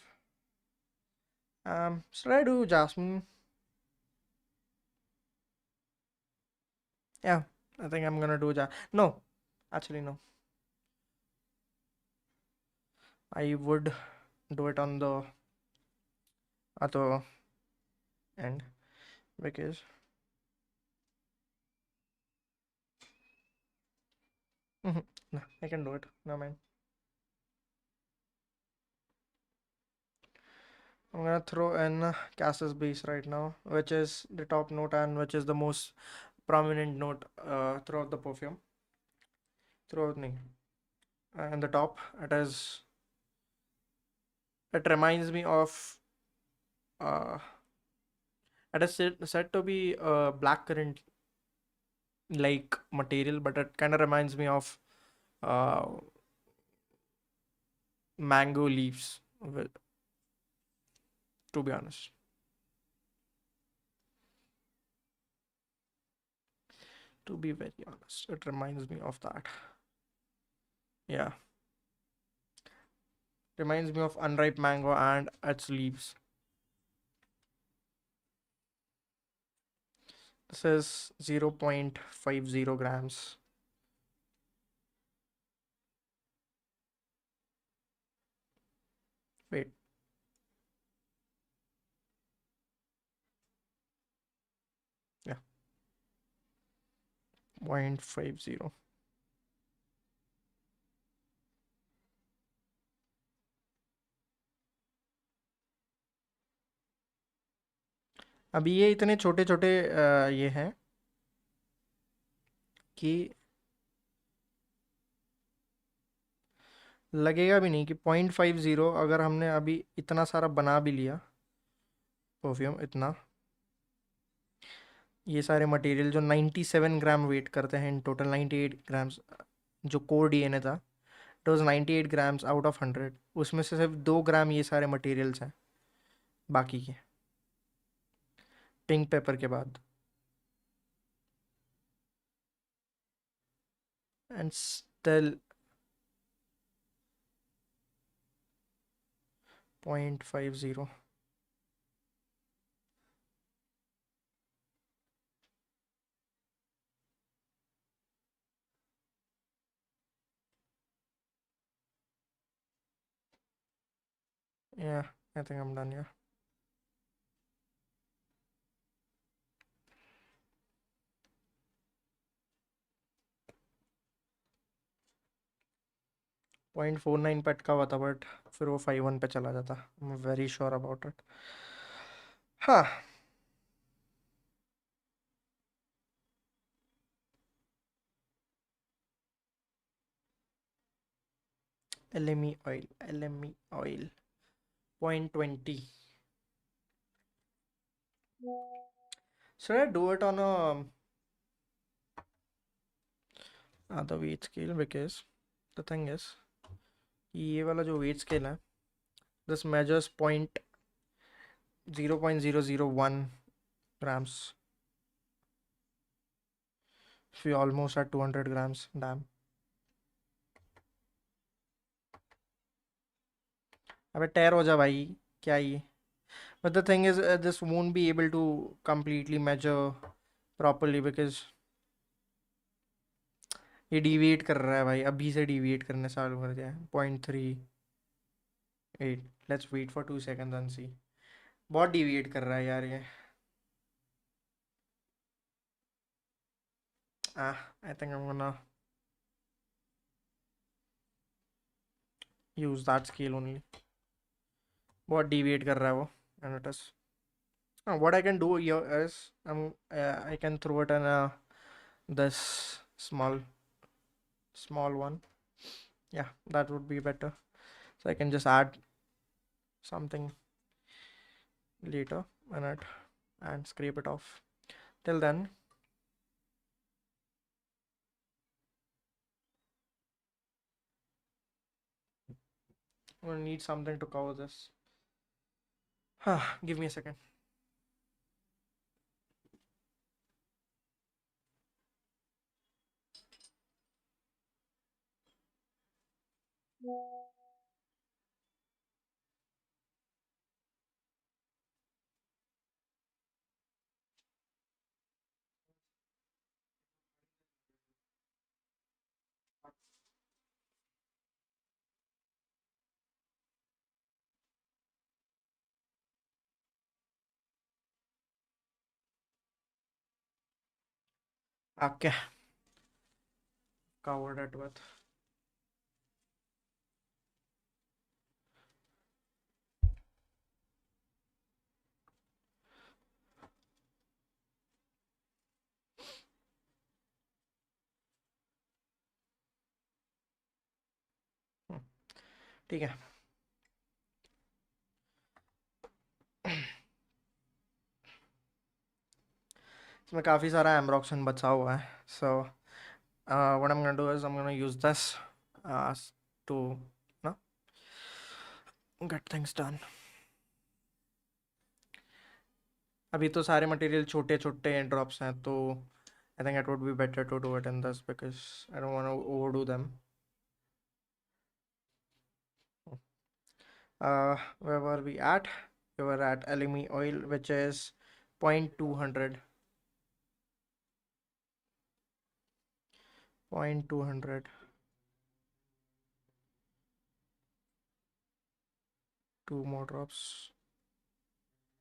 should I do jasmine? Yeah, I think I'm gonna do no, actually no. I would do it on the other end because no, I can do it. No man. I'm gonna throw in Cass's base right now, which is the top note and which is the most prominent note throughout the perfume. Throughout me. And the top, it reminds me of uh, it is said to be blackcurrant like material, but it kind of reminds me of uh, mango leaves. To be honest, to be very honest, it reminds me of that. Yeah, reminds me of unripe mango and its leaves. This is 0.50 grams. Wait, 0.50. अभी ये इतने छोटे छोटे ये हैं कि लगेगा भी नहीं कि 0.50 अगर हमने अभी इतना सारा बना भी लिया परफ्यूम इतना ये सारे मटेरियल जो 97 ग्राम वेट करते हैं इन टोटल 98 ग्राम्स जो कोर डीएनए था it was 98 grams out of 100 उसमें से सिर्फ 2 ग्राम ये सारे मटेरियल्स हैं बाकी के पिंक पेपर के बाद and still 0.50 yeah I think I'm done yeah 0.49 पे अटका हुआ था बट फिर वो 5.1 पे चला जाता. I am very sure about it. हाँ. LME oil, LME oil, 0.20. Should I do it on a other weight scale? Because the thing is, ये वाला जो weight scale है, this measures 0.001 grams. So we almost at 200 grams. Damn. अबे टेर हो जा भाई. क्या ये? But the thing is, this won't be able to completely measure properly because ये deviate कर रहा है भाई. अभी से deviate करने चालू कर दिया है. 0.38. Let's wait for 2 seconds and see. बहुत deviate कर रहा है यार ये. I think I'm gonna use that scale only. बहुत deviate कर रहा है वो. And it is. What I can do here is I can throw it in this small one. Yeah, that would be better. So I can just add something later in it and scrape it off. Till then, I'm gonna need something to cover this. Give me a second. Okay, covered it with. ठीक है. इसमें काफ़ी सारा एम्ब्रॉक्सन बचा हुआ है. So what I'm gonna do is I'm gonna use this to no get things done. अभी तो सारे मटेरियल छोटे छोटे ड्रॉप्स हैं तो I think it would be better to do it in this because I don't want to overdo them. Where were we at? We were at LME oil, which is 0.200. 0.200. Two more drops.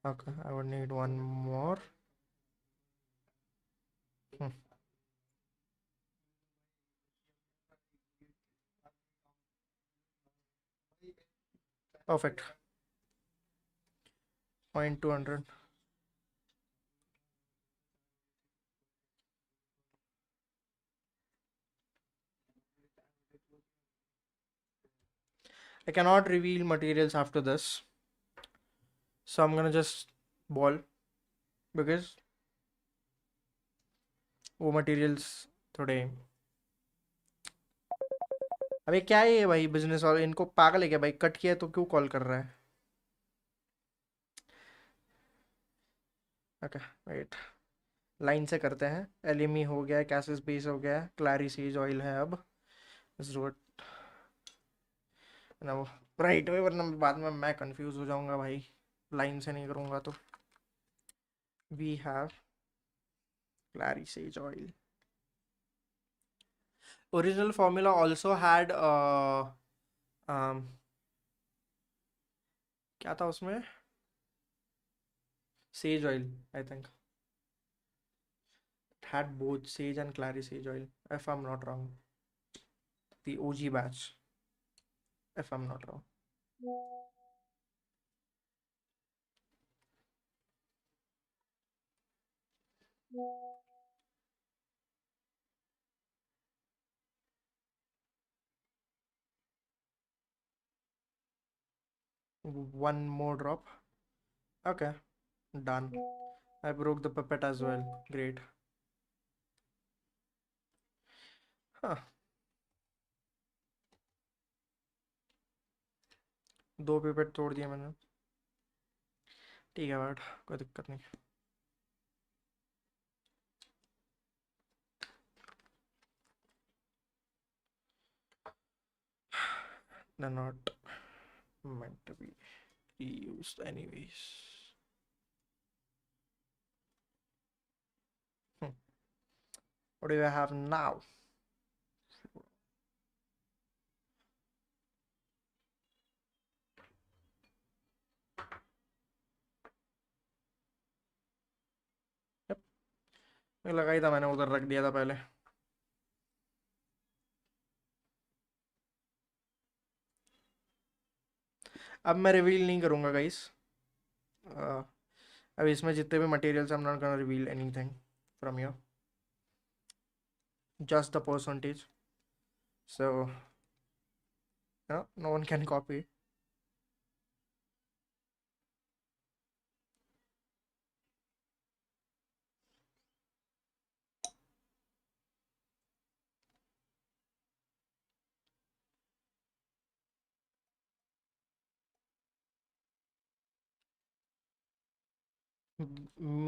Okay, I would need one more. Perfect. 0.200. I cannot reveal materials after this, so I'm gonna just boil because वो materials थोड़े. अबे क्या है ये भाई business और इनको पागल है क्या भाई? कट किया तो क्यों कॉल कर रहा है? ओके वेट, लाइन से करते हैं. एलिमी हो गया, कैसिस बेस हो गया, क्लैरिसीज ऑयल है. अब ना वो राइट वे, वरना बाद में मैं कंफ्यूज हो जाऊंगा भाई, लाइन से नहीं करूंगा तो. We have clary sage oil. Original formula also had क्या था उसमें? Sage oil I think. Had both sage and clary sage oil, if I'm not wrong. The OG batch. if I'm not wrong. One more drop. Okay, done. I broke the puppet as well. Great. हाँ, 2 pipette तोड़ दिए मैंने। ठीक है but कोई दिक्कत नहीं। They're not meant to be reused anyways. Hmm. What do I have now? Yep. ये लगा ही था मैंने, उधर रख दिया था पहले। अब मैं रिवील नहीं करूंगा गाइस। अब इसमें जितने भी materials, I am not gonna reveal anything from here, just the percentage, so no one can copy.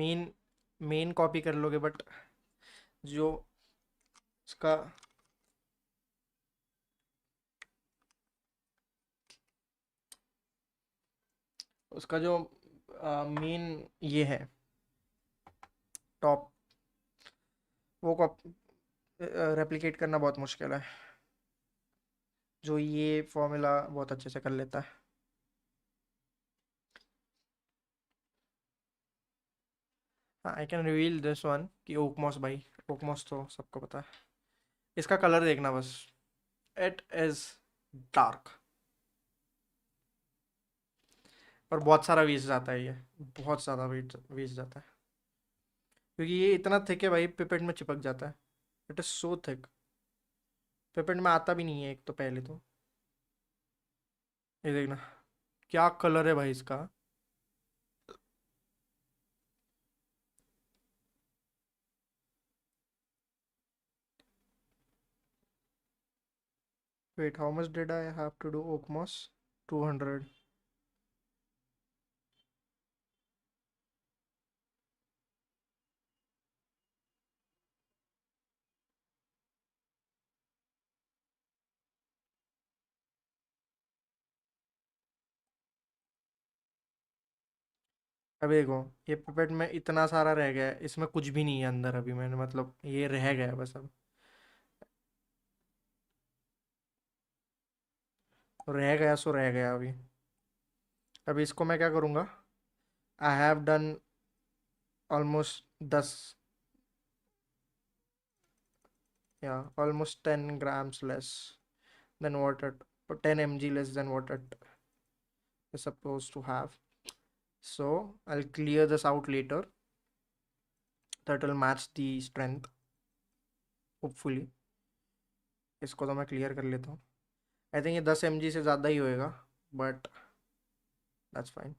Main main copy कर लोगे बट जो उसका उसका जो मेन ये है टॉप, वो रेप्लिकेट करना बहुत मुश्किल है, जो ये फॉर्मूला बहुत अच्छे से कर लेता है। हाँ, I can reveal this one कि ओकमॉस भाई, ओकमॉस तो सबको पता है। इसका कलर देखना बस, इट इज डार्क, और बहुत सारा वेस्ट जाता है ये, बहुत ज़्यादा वेट वेस्ट जाता है, क्योंकि ये इतना थिक है भाई, पिपेट में चिपक जाता है। It is so thick, pipette में आता भी नहीं है एक तो पहले तो। ये देखना क्या कलर है भाई इसका। Wait, how much did I have to do oakmoss? 200। अभी देखो, ये पिपेट में इतना सारा रह गया है, इसमें कुछ भी नहीं है अंदर अभी, मैंने मतलब ये रह गया है बस। अब रह गया सो रह गया अभी। अभी इसको मैं क्या करूँगा, आई हैव डन ऑलमोस्ट 10, या almost 10 grams less than what it, 10 mg less than what it is supposed to have. So I'll clear this out later, that will match the strength hopefully। इसको तो मैं clear कर लेता हूँ। I think ये 10 mg से ज़्यादा ही होएगा, बट दैट्स फाइन।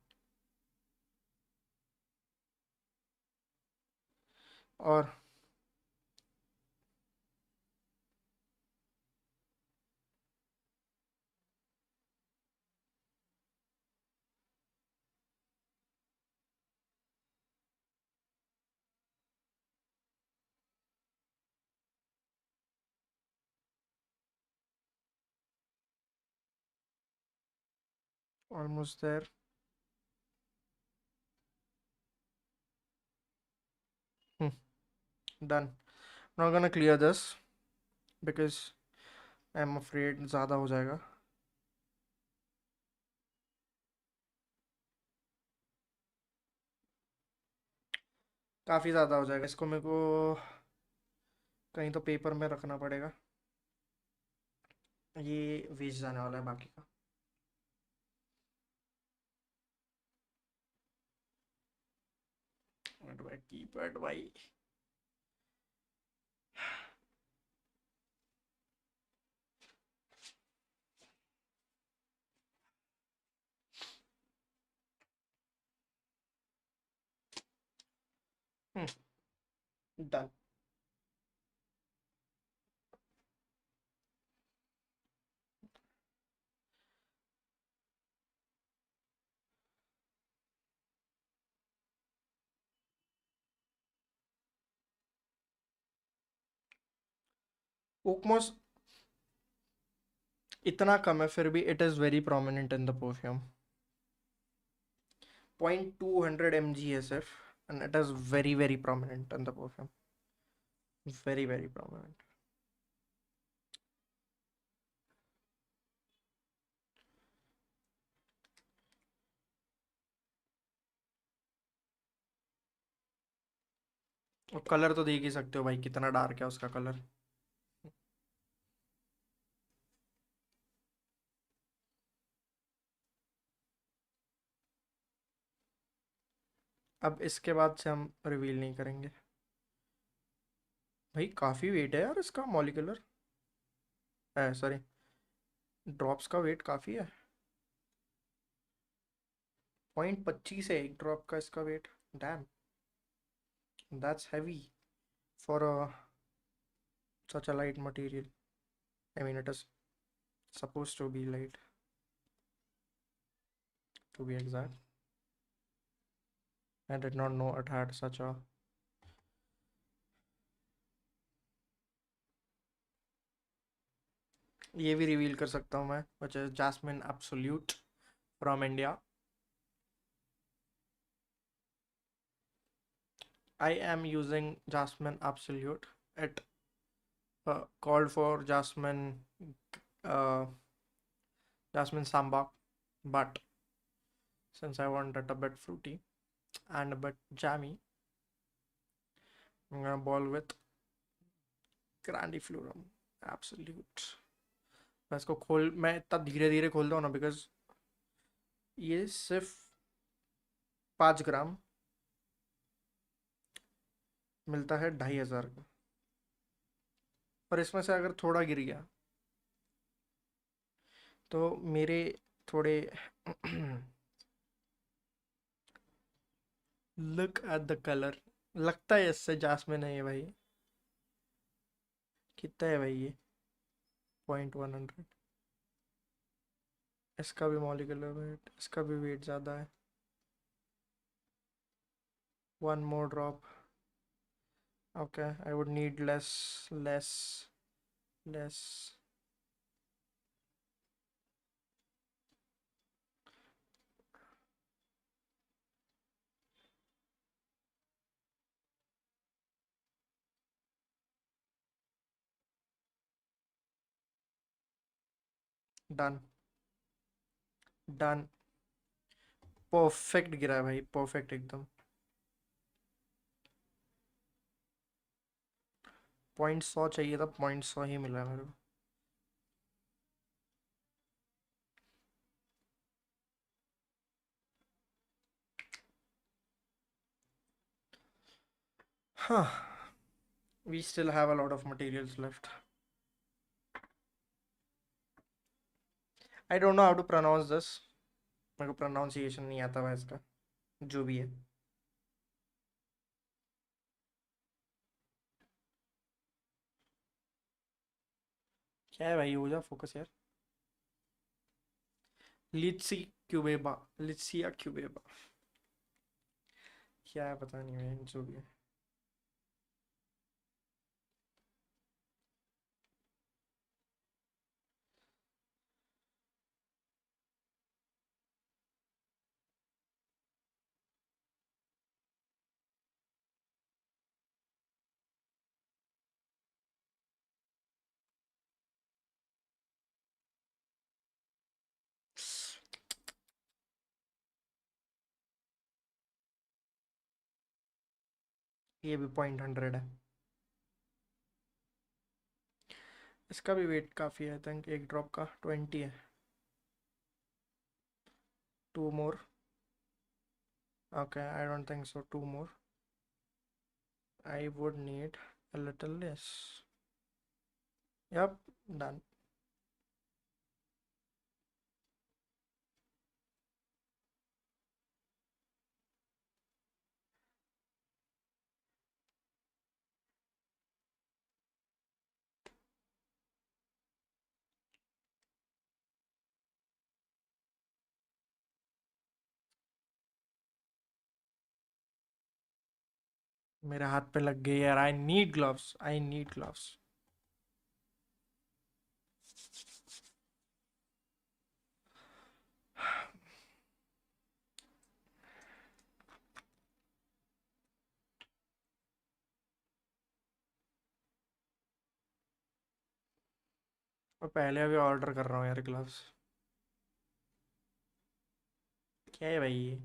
और almost there. Done. Not gonna clear this because I am afraid ज़्यादा हो जाएगा। काफ़ी ज़्यादा हो जाएगा, इसको मेरे को कहीं तो पेपर में रखना पड़ेगा, ये वेस्ट जाने वाला है बाकी का। कीपैड भाई। डन। ओकमोस इतना कम है फिर भी it is very prominent in the perfume. 0.200 mg है सिर्फ, and it is very very prominent in the perfume, very very prominent. और कलर तो देख ही सकते हो भाई कितना डार्क है उसका कलर। अब इसके बाद से हम रिवील नहीं करेंगे। भाई काफ़ी वेट है यार इसका मॉलिक्यूलर, है सॉरी, ड्रॉप्स का वेट काफ़ी है। 0.25 है एक ड्रॉप का इसका weight. Damn, that's heavy for a such a light material. I mean, it is supposed to be light, to be exact. I did not know it had such a. ये भी reveal कर सकता हूँ मैं, which is Jasmine Absolute from India. I am using Jasmine Absolute. It called for uh, Jasmine Samba, but since I want it a bit fruity and a bit jammy, I'm gonna ball with Grandiflorum Absolute. मैं इतना धीरे धीरे खोलता हूँ ना, because ये सिर्फ 5 ग्राम मिलता है 2,500 का, पर इसमें से अगर थोड़ा गिर गया तो मेरे थोड़े लुक एट द कलर, लगता है इससे जासमिन है ये भाई। कितना है भाई ये? 0.100। इसका भी मॉलिक्यूलर वेट, इसका भी वेट ज़्यादा है। 1 more drop. Okay, I would need less. Done done. Perfect गिरा है भाई, परफेक्ट एकदम। 0.100 चाहिए था, 0.100 ही मिला है मेरे को। हाँ, we still have a lot of materials left. I don't know how to pronounce this. मेरे को pronunciation नहीं आता भाई इसका, जो भी है। क्या है भाई, हो जा फोकस यार। लिट्सी क्यूबेबा, लिट्सिया क्यूबेबा, क्या है पता नहीं भाई, जो भी है। ये भी 0.100 है। इसका भी वेट काफ़ी है, आई थिंक एक ड्रॉप का 20 है। 2 more. Okay, I don't think so, 2 more. I would need a little less. Yep, done. मेरे हाथ पे लग गई यार. I need gloves. I need gloves. और पहले अभी ऑर्डर कर रहा हूँ यार ग्लव्स. क्या है भाई ये?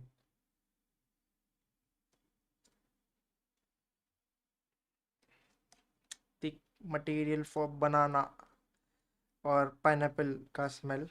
थिक मटेरियल फॉर बनाना और पाइनएप्पल का स्मेल.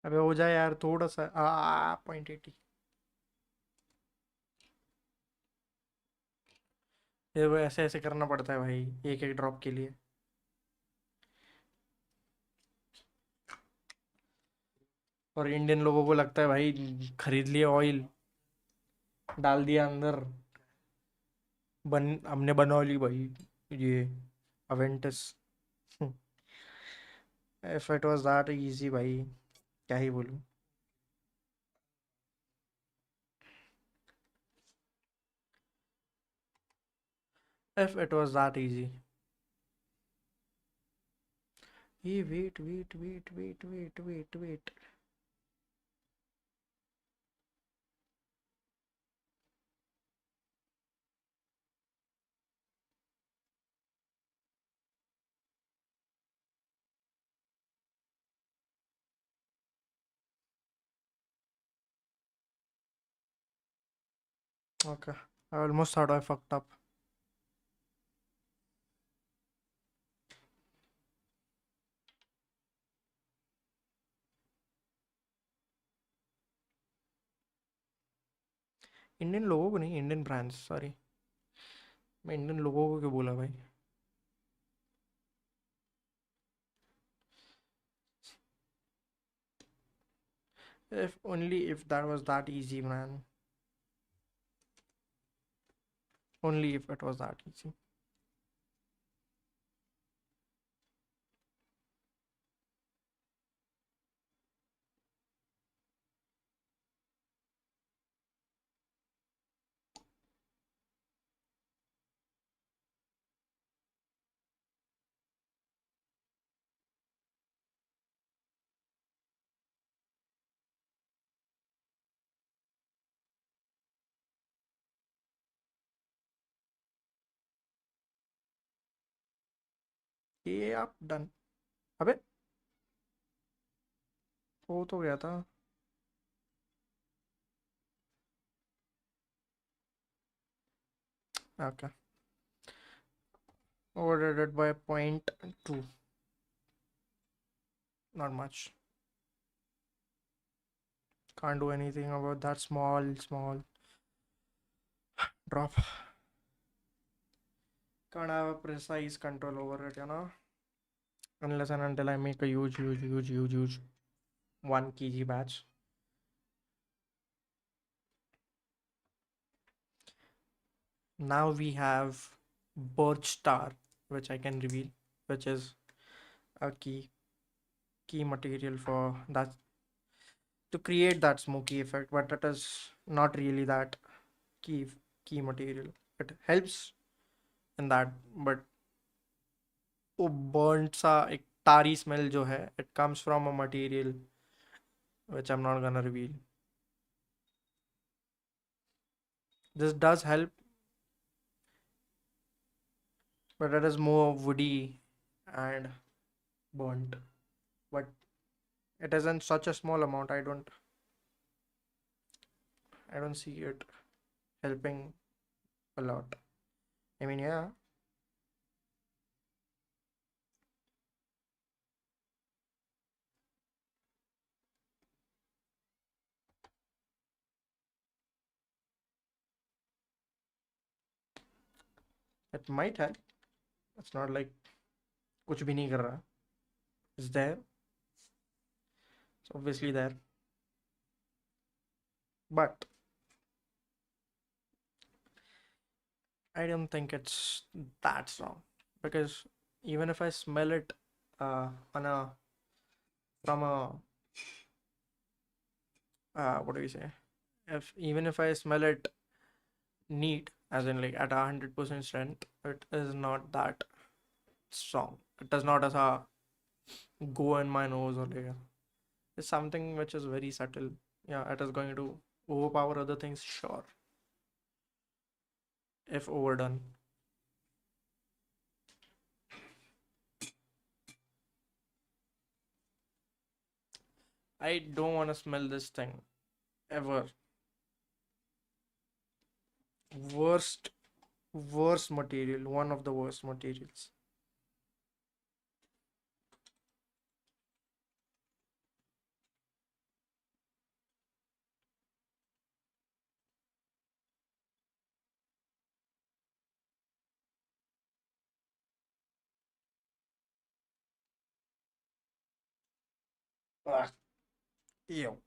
अबे हो जाए यार थोड़ा सा. 0.80. ये वो ऐसे ऐसे करना पड़ता है भाई एक एक ड्रॉप के लिए. और इंडियन लोगों को लगता है भाई खरीद लिया ऑयल, डाल दिया अंदर, हमने बना ली भाई ये Aventus. If it was that easy भाई, क्या ही बोलूं. If it was that easy. ये wait wait wait wait wait wait wait. Okay, I almost thought I fucked up. Indian लोगों को नहीं, इंडियन ब्रांड्स, सॉरी. मैं इंडियन लोगों को क्यों बोला भाई? If only if that was that easy, man. Only if it was that easy. ये आप डन. अबे हो तो गया था. Okay. Overrated it by 0.2. Not much. Can't do anything about that small drop. Can't have a precise control over it, you know. Unless and until I make a huge 1 kg batch. Now we have birch tar, which I can reveal, which is a key material for that. to create that smoky effect, but it is not really that key key material. It helps in that, but वो burnt सा एक tarry smell जो है, it comes from a material which I'm not gonna reveal. This does help, but it is more woody and burnt. But it is in such a small amount. I don't see it helping a lot. I mean, yeah, it might help. It's not like कुछ भी नहीं कर रहा. It's there. It's obviously there. But I don't think it's that strong because even if I smell it on a from a what do we say? If even if I smell it neat, as in like at 100% strength, it is not that strong. It does not as a go in my nose or like it's something which is very subtle. Yeah, it is going to overpower other things, sure, if overdone. I don't want to smell this thing ever. Worst, worst material. One of the worst materials. Ah, ew.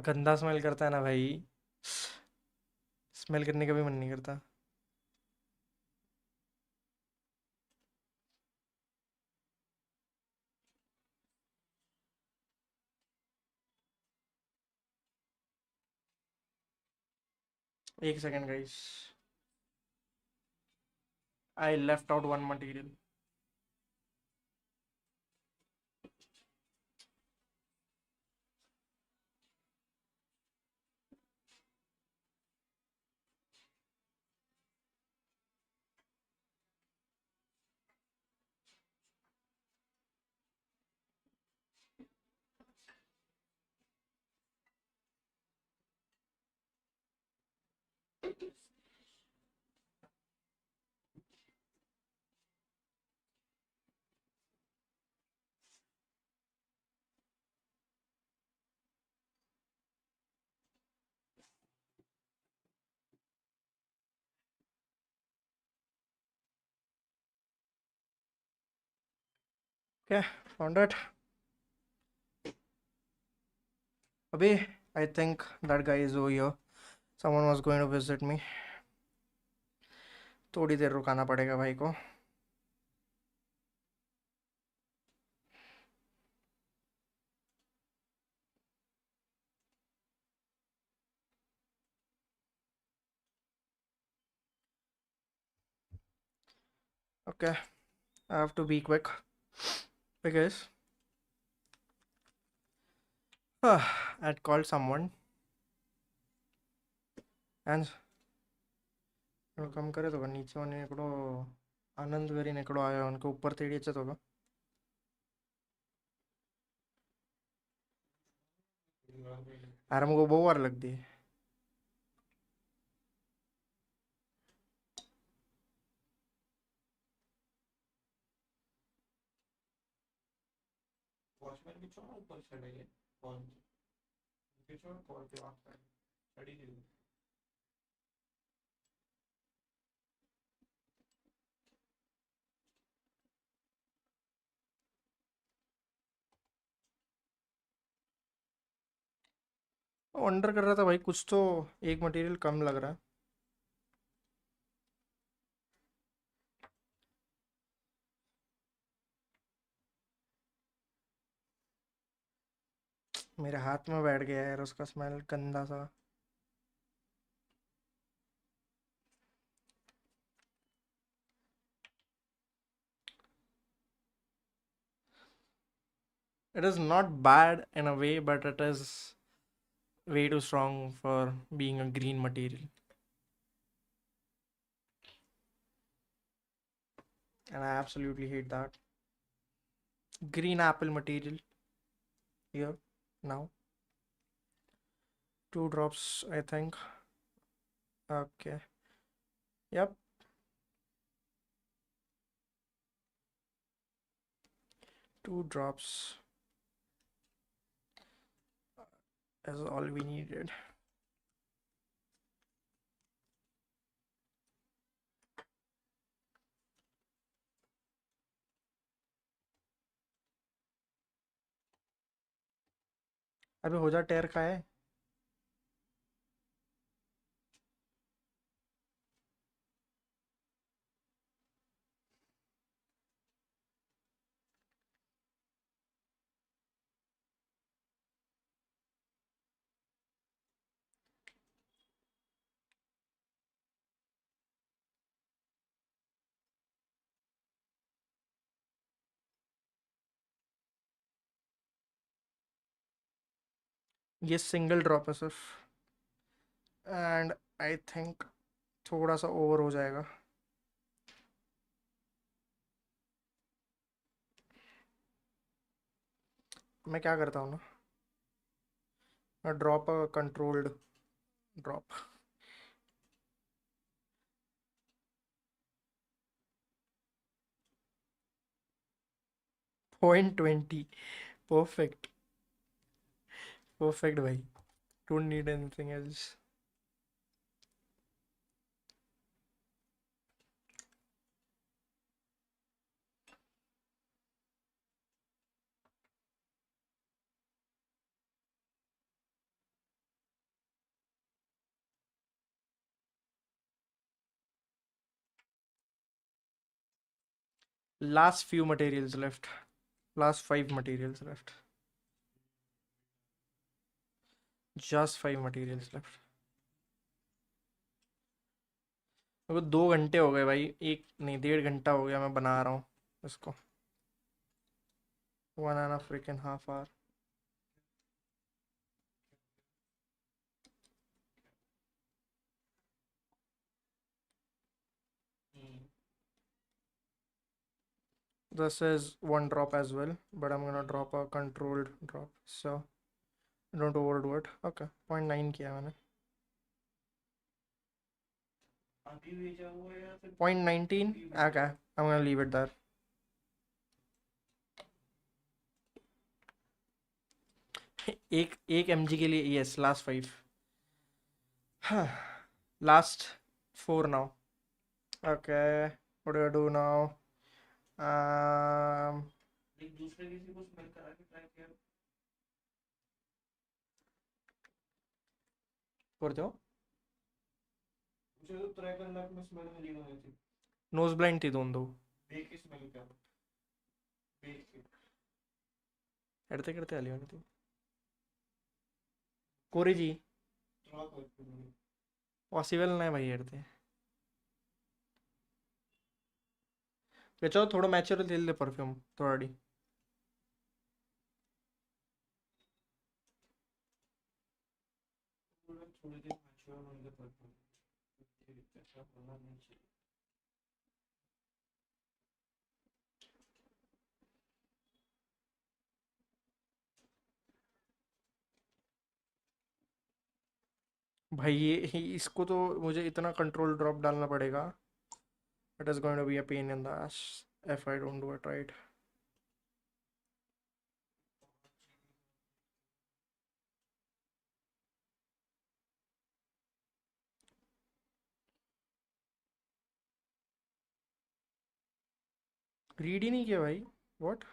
गंदा smell करता है ना भाई. Smell करने का भी मन नहीं करता. एक second guys. I left out one material. Okay, found it. Abhi, I think that guy is over here. Someone was going to visit me. थोड़ी देर रुकाना पड़ेगा भाई को. Okay, I have to be quick because I'd called someone and कम करे तो नीचे वाले एकड़ो आनंद very नेकड़ो आया उनको ऊपर तेड़ी अच्छा तो यार हमको बहुत बार लग दी. वॉचमैन की छोड़ ऊपर चढ़ेंगे कौन की छोड़ कॉल पे बात कर चढ़ी थी. वंडर कर रहा था भाई, कुछ तो एक मटेरियल कम लग रहा है। मेरे हाथ में बैठ गया यार उसका स्मेल गंदा सा। It is not bad in a way, but it is way too strong for being a green material. And I absolutely hate that. Green apple material here now. 2 drops, I think. Okay. Yep. 2 drops is all we needed. अबे हो जा टेर का है। ये single drop है सिर्फ, and I think थोड़ा सा ओवर हो जाएगा। मैं क्या करता हूँ ना, मैं drop controlled drop. 0.20, perfect. Perfect भाई, don't need anything else. Last few materials left. Last 5 materials left. Just 5 materials left. मेरे को 2 घंटे हो गए भाई, एक नहीं 1.5 घंटा हो गया मैं बना रहा हूँ इसको। 1.5 hour. This is 1 drop as well, but I'm gonna drop a controlled drop, so don't overdo it. Okay, 0.9 किया मैंने। 0.19. Okay, I'm gonna leave it there. एक एक mg के लिए, yes, last 5. Last 4 now. Okay, what do I do now? Um, करते हो knows blind थी दोन दो എടുത്ത് എടുത്ത് അല്ലയോ എടുത്ത് कोरी जी पॉसिबल नहीं भाई എടുത്ത് വെച്ചോ थोड़ा मैच्योर ले ले परफ्यूम थोड़ा डी भाई ये इसको तो मुझे इतना कंट्रोल ड्रॉप डालना पड़ेगा. It is going to be a pain in the ass if I don't do it right. Read ही नहीं किया भाई. What?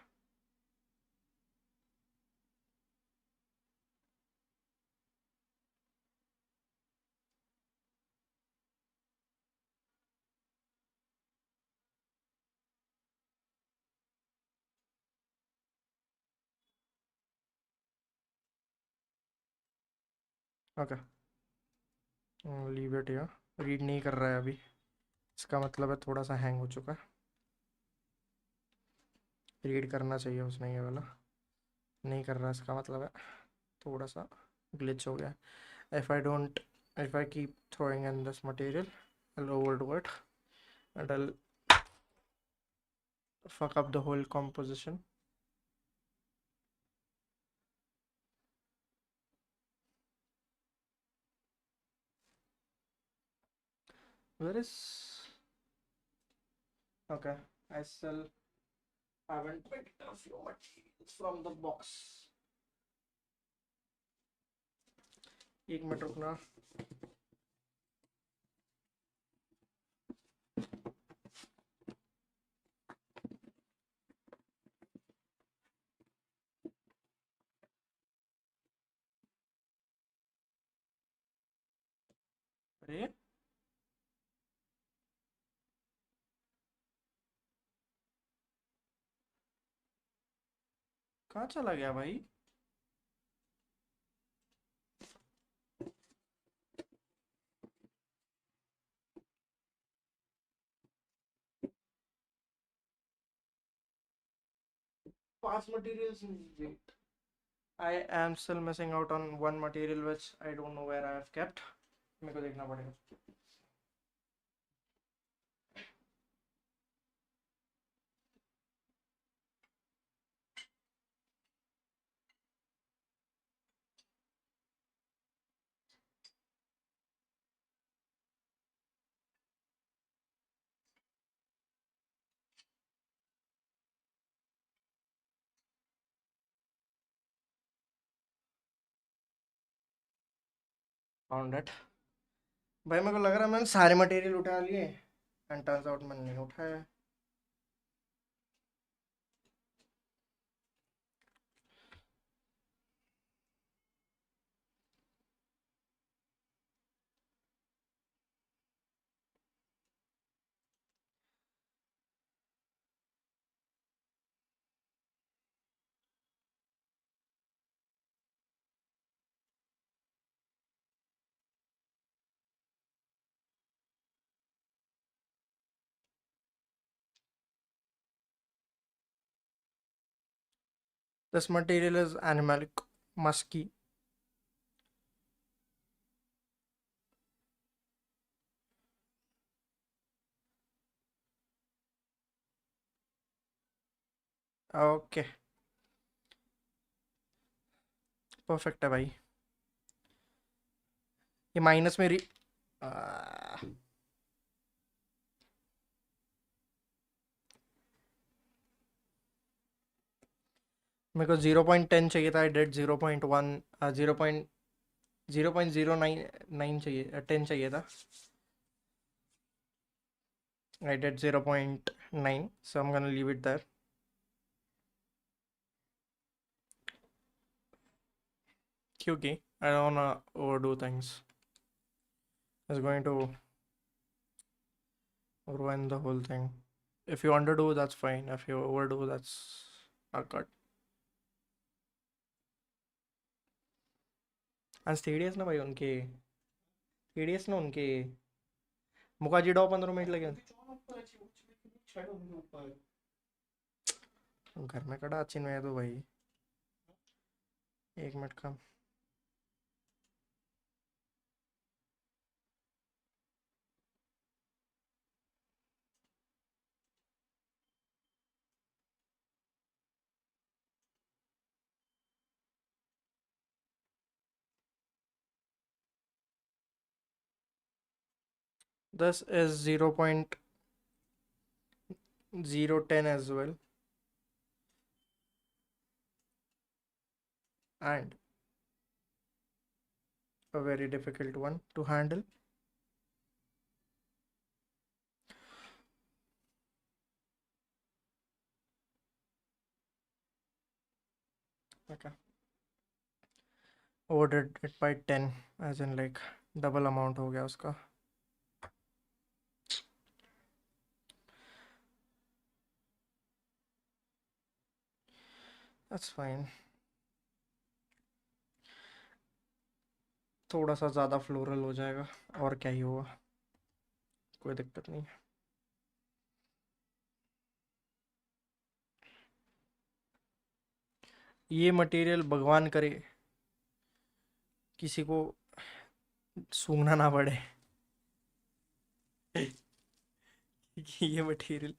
Okay, leave it here. Read नहीं कर रहा है अभी, इसका मतलब है थोड़ा सा हैंग हो चुका है। रीड करना चाहिए उसने ये वाला, नहीं कर रहा, इसका मतलब है थोड़ा सा ग्लिच हो गया। if I don't if I keep throwing in this material, I'll overdo it and I'll fuck up the whole composition. Where is, okay, I still haven't picked a few materials from the box. एक minute रुकना। अरे कहाँ चला गया भाई? 5 materials, wait, I am still missing out on one material which I don't know where I have kept. मेरे को देखना पड़ेगा। Found it. भाई मेरे को लग रहा है मैंने सारे मटेरियल उठा लिए, एंड टर्न्स आउट मैंने नहीं उठाया। This material is animalic, musky. Okay, perfect है भाई। ये माइनस मेरी मेरे को 0.10 चाहिए था, आई डेड 0.1, 0.09 चाहिए, 10 चाहिए था, I did 0.9, so I'm gonna leave it there. क्योंकि I don't wanna overdo things. It's going to ruin the whole thing. If you underdo, that's fine. If you overdo, that's not good. आज TDS ना भाई उनके, TDS ना उनके मुकाजी डाव 15 minute लगे। घर में कड़ा अच्छी नहीं है तो भाई 1 मिनट का। This is 0.010 as well, and a very difficult one to handle. Okay, overdid it by 10, as in like double amount हो गया उसका। That's fine. थोड़ा सा ज़्यादा फ्लोरल हो जाएगा, और क्या ही होगा, कोई दिक्कत नहीं है। ये मटेरियल भगवान करे किसी को सूंघना ना पड़े। ये मटेरियल,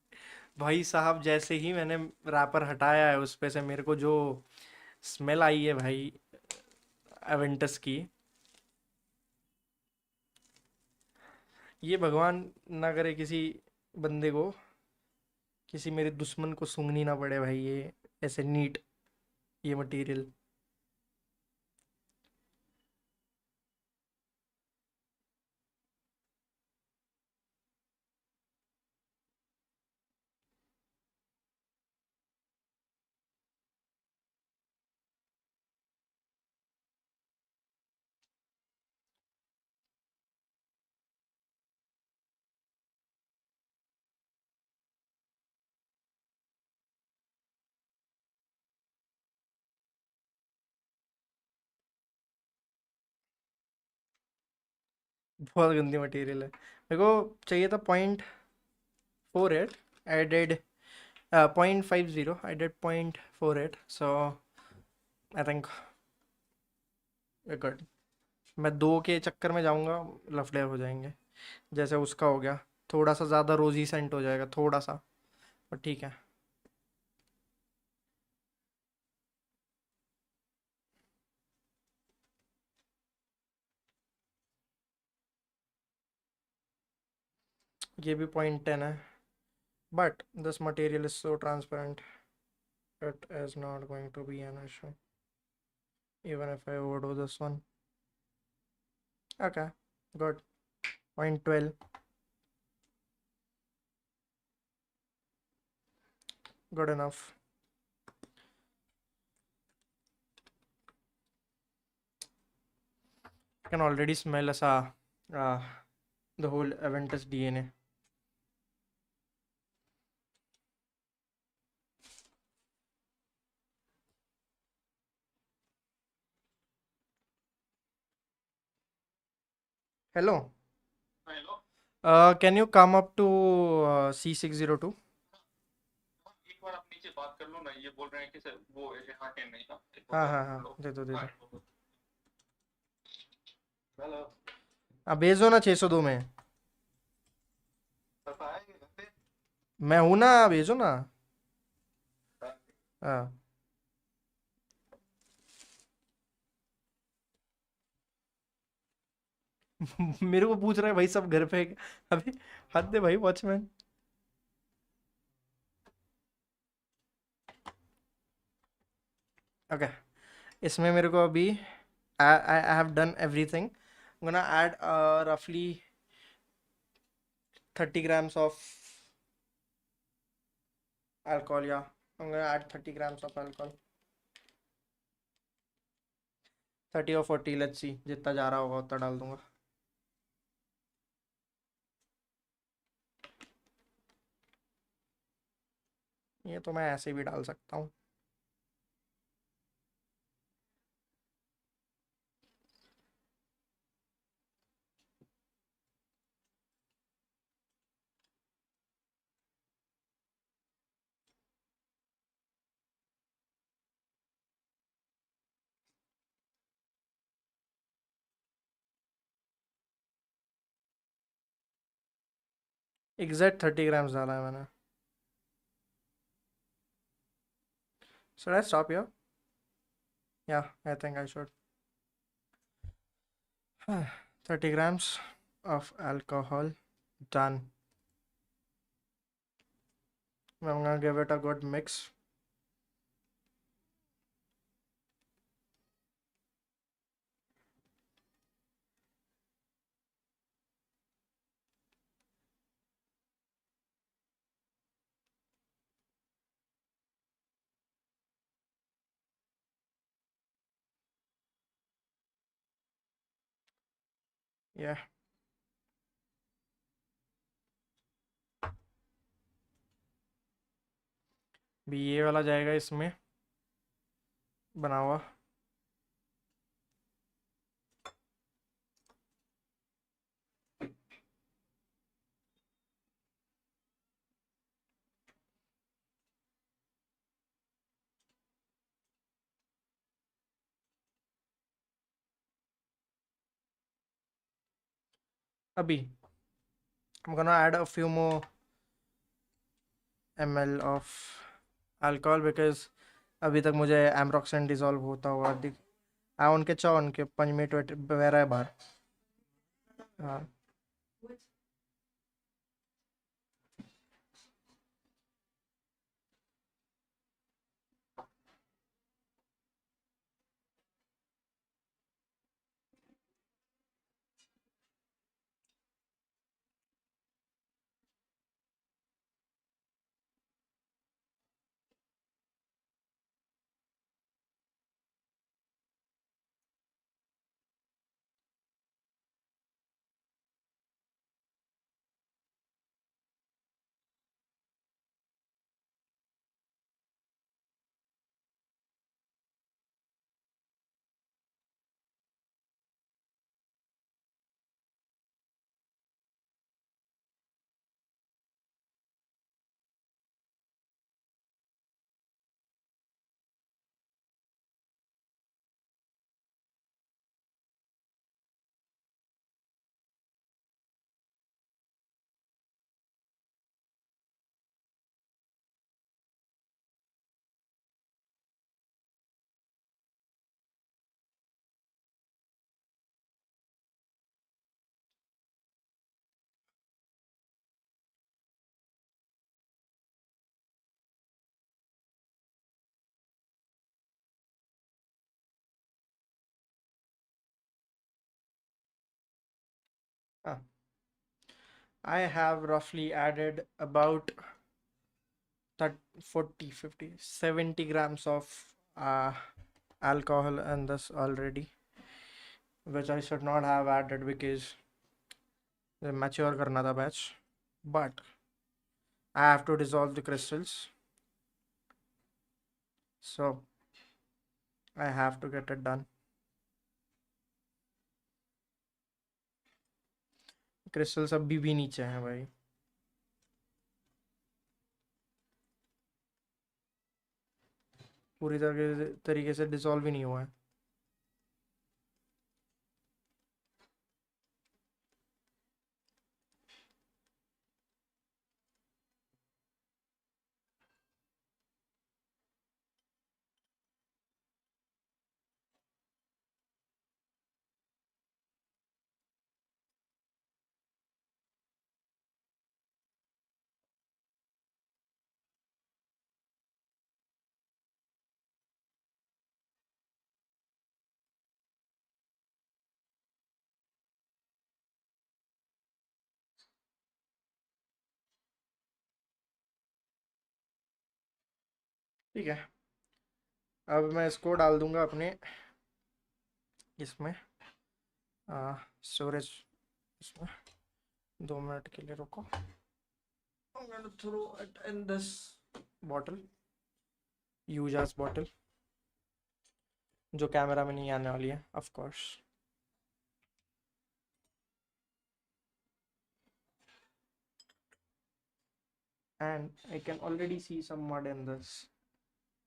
भाई साहब, जैसे ही मैंने रैपर हटाया है उस पे से मेरे को जो स्मेल आई है भाई एवेंटस की, ये भगवान ना करे किसी बंदे को, किसी मेरे दुश्मन को सूंघनी ना पड़े भाई, ये ऐसे नीट ये मटेरियल। बहुत गंदी मटेरियल है, मेरे को चाहिए था 0.48, I did 0.50, I did 0.48, so I think good. मैं दो के चक्कर में जाऊंगा, लफड़े हो जाएंगे, जैसे उसका हो गया, थोड़ा सा ज़्यादा रोजी सेंट हो जाएगा थोड़ा सा, पर ठीक है। ये भी 0.10 है, but this material is so transparent, it is not going to be an issue even if I overdo this one. Okay, good. 0.12, good enough. I can already smell as uh, the whole aventus DNA. Hello. Hello. Can you come up to C602? एक बार आप नीचे बात कर लो ना, ये बोल रहे हैं कि सर वो यहाँ के नहीं था, एक हाँ बार हाँ बात कर हाँ, लो। दे दो दे हाँ, दो। हेलो। आप भेज दो ना 602 में। पता है घर पे? मैं हूँ ना, भेजो ना। हाँ। मेरे को पूछ रहा है भाई सब घर पे है क्या? अभी हद है भाई वॉचमैन। ओके, इसमें मेरे को अभी I have done everything. I'm gonna add roughly 30 grams of alcohol. Yeah, I'm gonna add 30 grams of alcohol. 30 or 40, let's see, जितना जा रहा होगा उतना डाल दूंगा। ये तो मैं ऐसे भी डाल सकता हूँ। एग्जैक्ट 30 ग्राम्स डाला है मैंने। Should I stop here? Yeah, I think I should. 30 grams of alcohol done. I'm gonna give it a good mix. Yeah. भी ये वाला जाएगा इसमें बना हुआ। अभी I'm gonna add a few more ml of alcohol because अभी तक मुझे एम्ब्रोक्सन डिसॉल्व होता हुआ दिख उनके उनके 5 मिनट वेट बेरा है बाहर. हाँ. हाँ. I have roughly added about 30, 40, 50, 70 grams of uh, alcohol in this already, which I should not have added because mature karna tha batch. But I have to dissolve the crystals, so I have to get it done. Crystals अभी भी नीचे हैं भाई. पूरी तरीके से dissolve ही नहीं हुआ है. ठीक है. अब मैं इसको डाल दूंगा अपने इसमें स्टोरेज. इसमें 2 मिनट के लिए रुको. I'm gonna throw it in this bottle, use as bottle, जो कैमरा में नहीं आने वाली है of course. And I can already see some mud in this,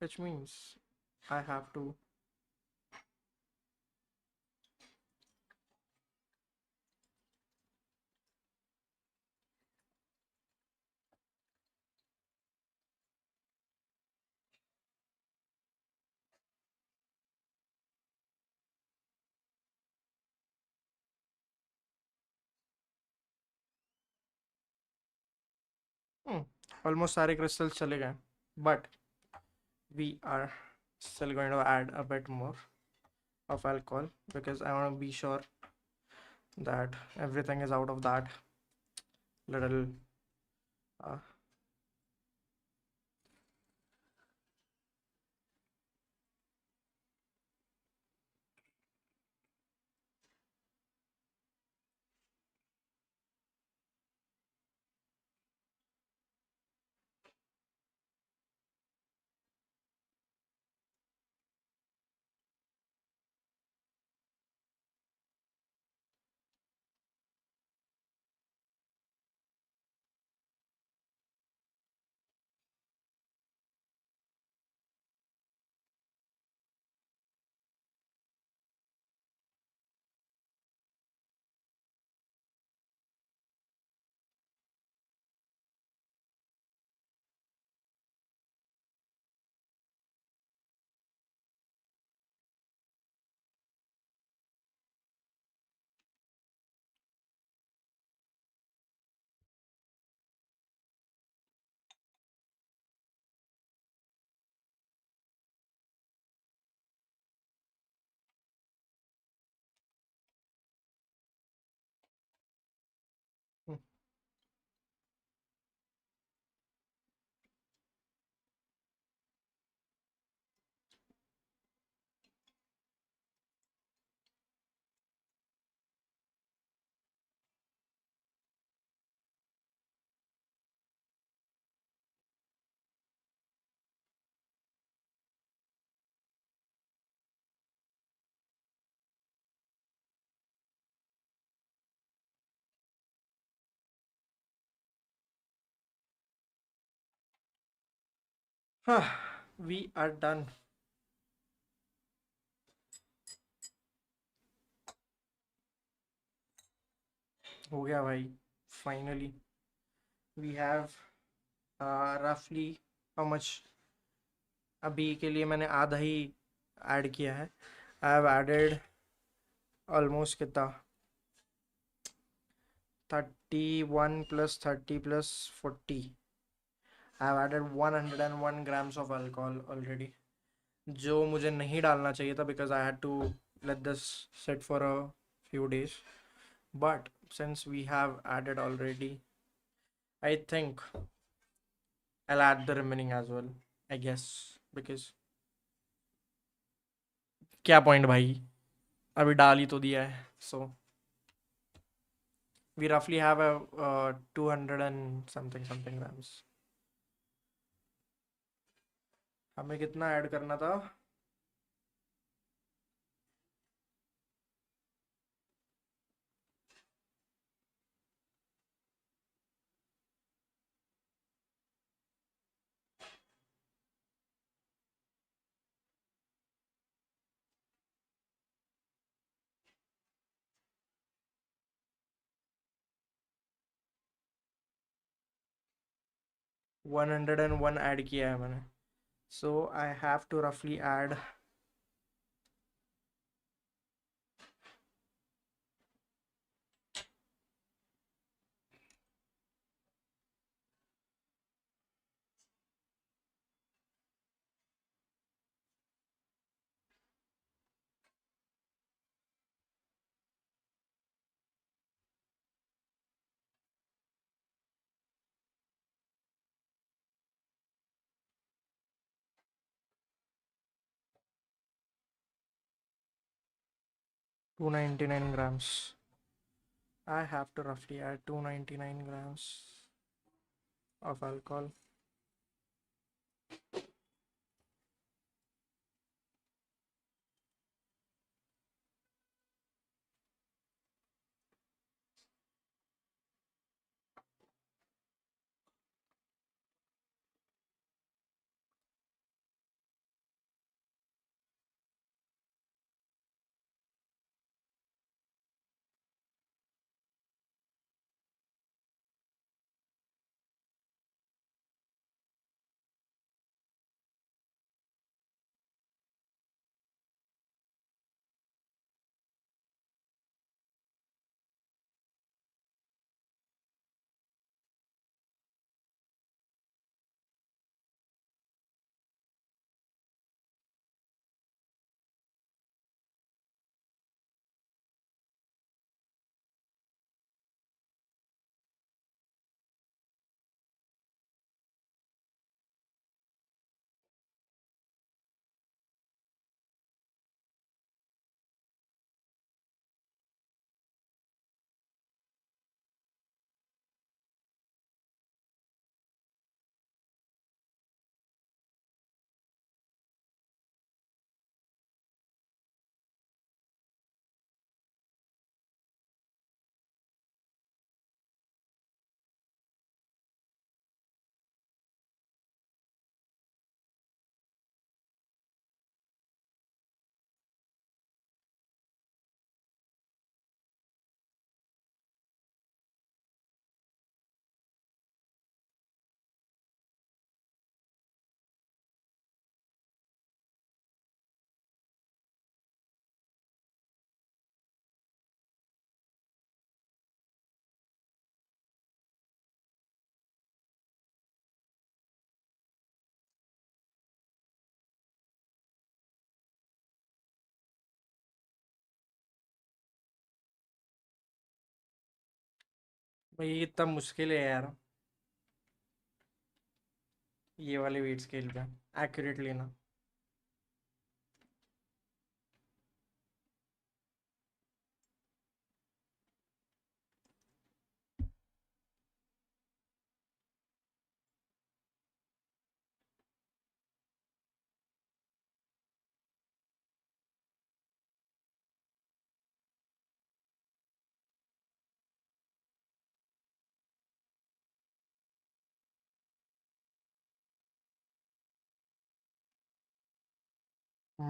which means I have to almost सारे क्रिस्टल्स चले गए, but we are still going to add a bit more of alcohol because I want to be sure that everything is out of that little uh, We are done. हो गया भाई. Finally, we have roughly how much. अभी के लिए मैंने आधा ही add किया है. आई हैव एडेड ऑलमोस्ट कितना 31 plus 30 plus 40. I have added 101 grams of alcohol already, जो मुझे नहीं डालना चाहिए था because I had to let this sit for a few days. But since we have added already, I think I'll add the remaining as well, I guess, because क्या point भाई, अभी डाल ही तो दिया है. So we roughly have a 200 and something grams. हमें कितना add करना था? 101 ऐड किया है मैंने. So I have to roughly add 299 grams. I have to roughly add 299 grams of alcohol. भाई ये इतना मुश्किल है यार, ये वाले वेट स्केल पे एक्यूरेट लेना.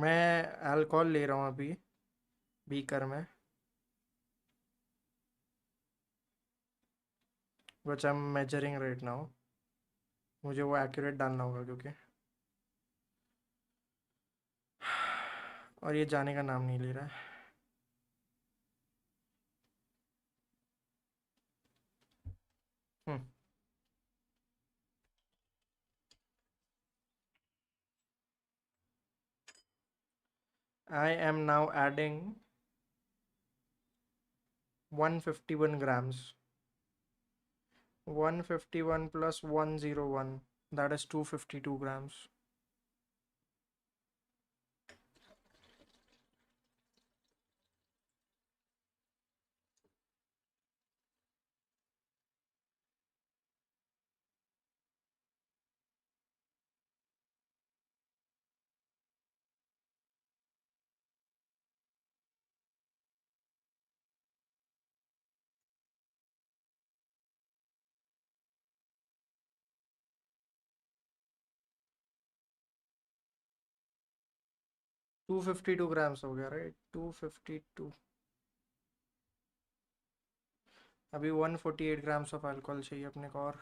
मैं अल्कोहल ले रहा हूँ अभी बीकर में, which I am measuring right now. मुझे वो एक्यूरेट डालना होगा क्योंकि और ये जाने का नाम नहीं ले रहा है। I am now adding 151 grams. 151 plus 101, that is 252 grams. 252 grams हो गया राइट, 252। अभी 148 ग्राम्स ऑफ अल्कोहल चाहिए अपने को और।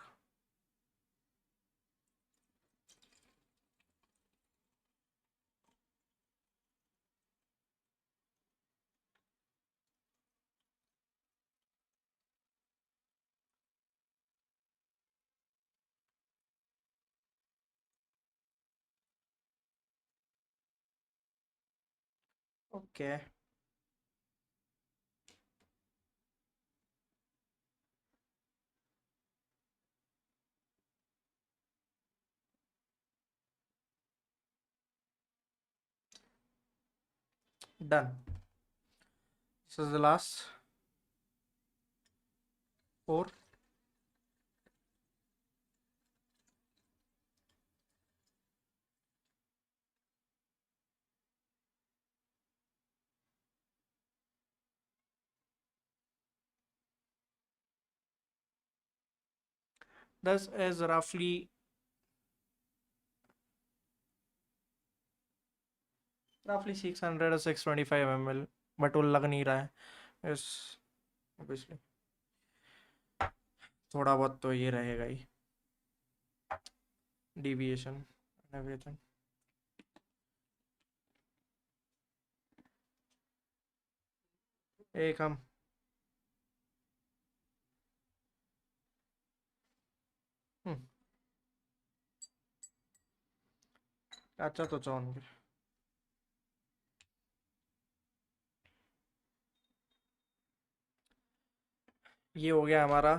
Okay, done. This is the last 4। This is रफली 600 or 625 ml, बट वो लग नहीं रहा है इस, ऑब्वियसली थोड़ा बहुत तो ये रहेगा ही, deviation and everything. एक हम अच्छा तो चौन के ये हो गया हमारा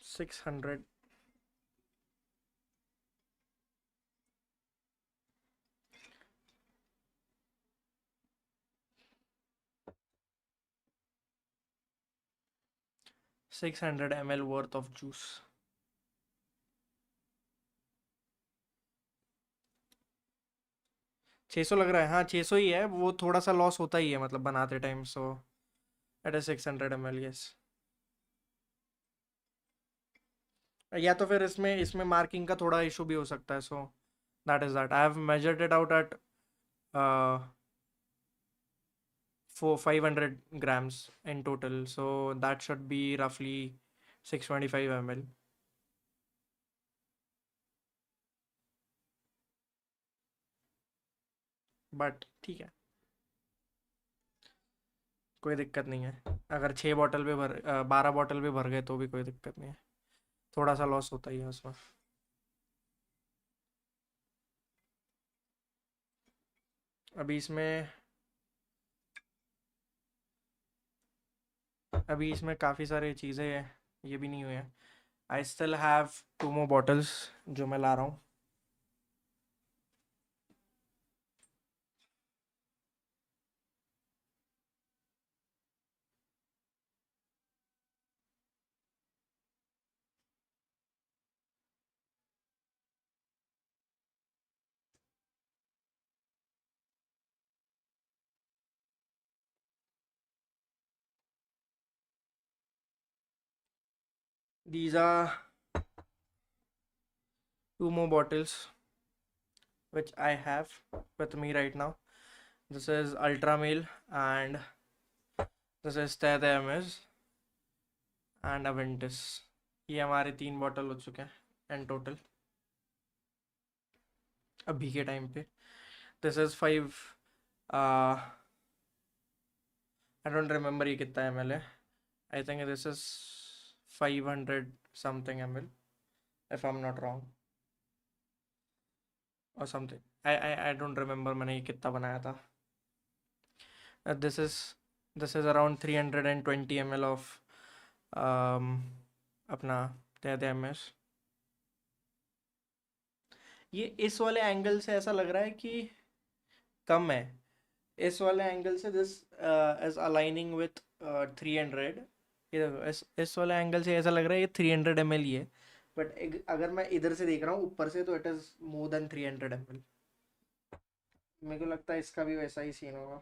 600। 600 ml worth of juice। 600 लग रहा है, हाँ 600 ही है, वो थोड़ा सा लॉस होता ही है मतलब बनाते time, so it is 600 ml, yes. या तो फिर इसमें इसमें मार्किंग का थोड़ा इशू भी हो सकता है, so that is that I have measured it out at 500 grams in total, so that should be roughly 625 ml। But ठीक है, कोई दिक्कत नहीं है। अगर 6 बॉटल भी 12 बॉटल भी भर गए तो भी कोई दिक्कत नहीं है, थोड़ा सा लॉस होता ही है उसमें। अभी इसमें अभी इसमें काफ़ी सारी चीज़ें हैं, ये भी नहीं हुए हैं। I still have 2 more bottles जो मैं ला रहा हूँ। These are two more bottles which I have with me right now. This is Ultra Mail and this is Tedemiz and Aventus. ये हमारे 3 बॉटल हो चुके हैं इन टोटल अभी के टाइम पे. This is 5. I don't remember ये कितना ml है. I think this is 500 something ml if I'm not wrong or something. I don't remember मैंने ये कितना बनाया था. Uh, this is this is around 320 ml of अपना TDMS. ये इस वाले एंगल से ऐसा लग रहा है कि कम है. इस वाले एंगल से दिस इज अलाइनिंग विथ 300. ये देखो इस वाले एंगल से ऐसा लग रहा है ये 300 ml ही है. बट अगर मैं इधर से देख रहा हूँ ऊपर से तो it is more then 300 ml. मेरे को लगता है इसका भी वैसा ही सीन होगा.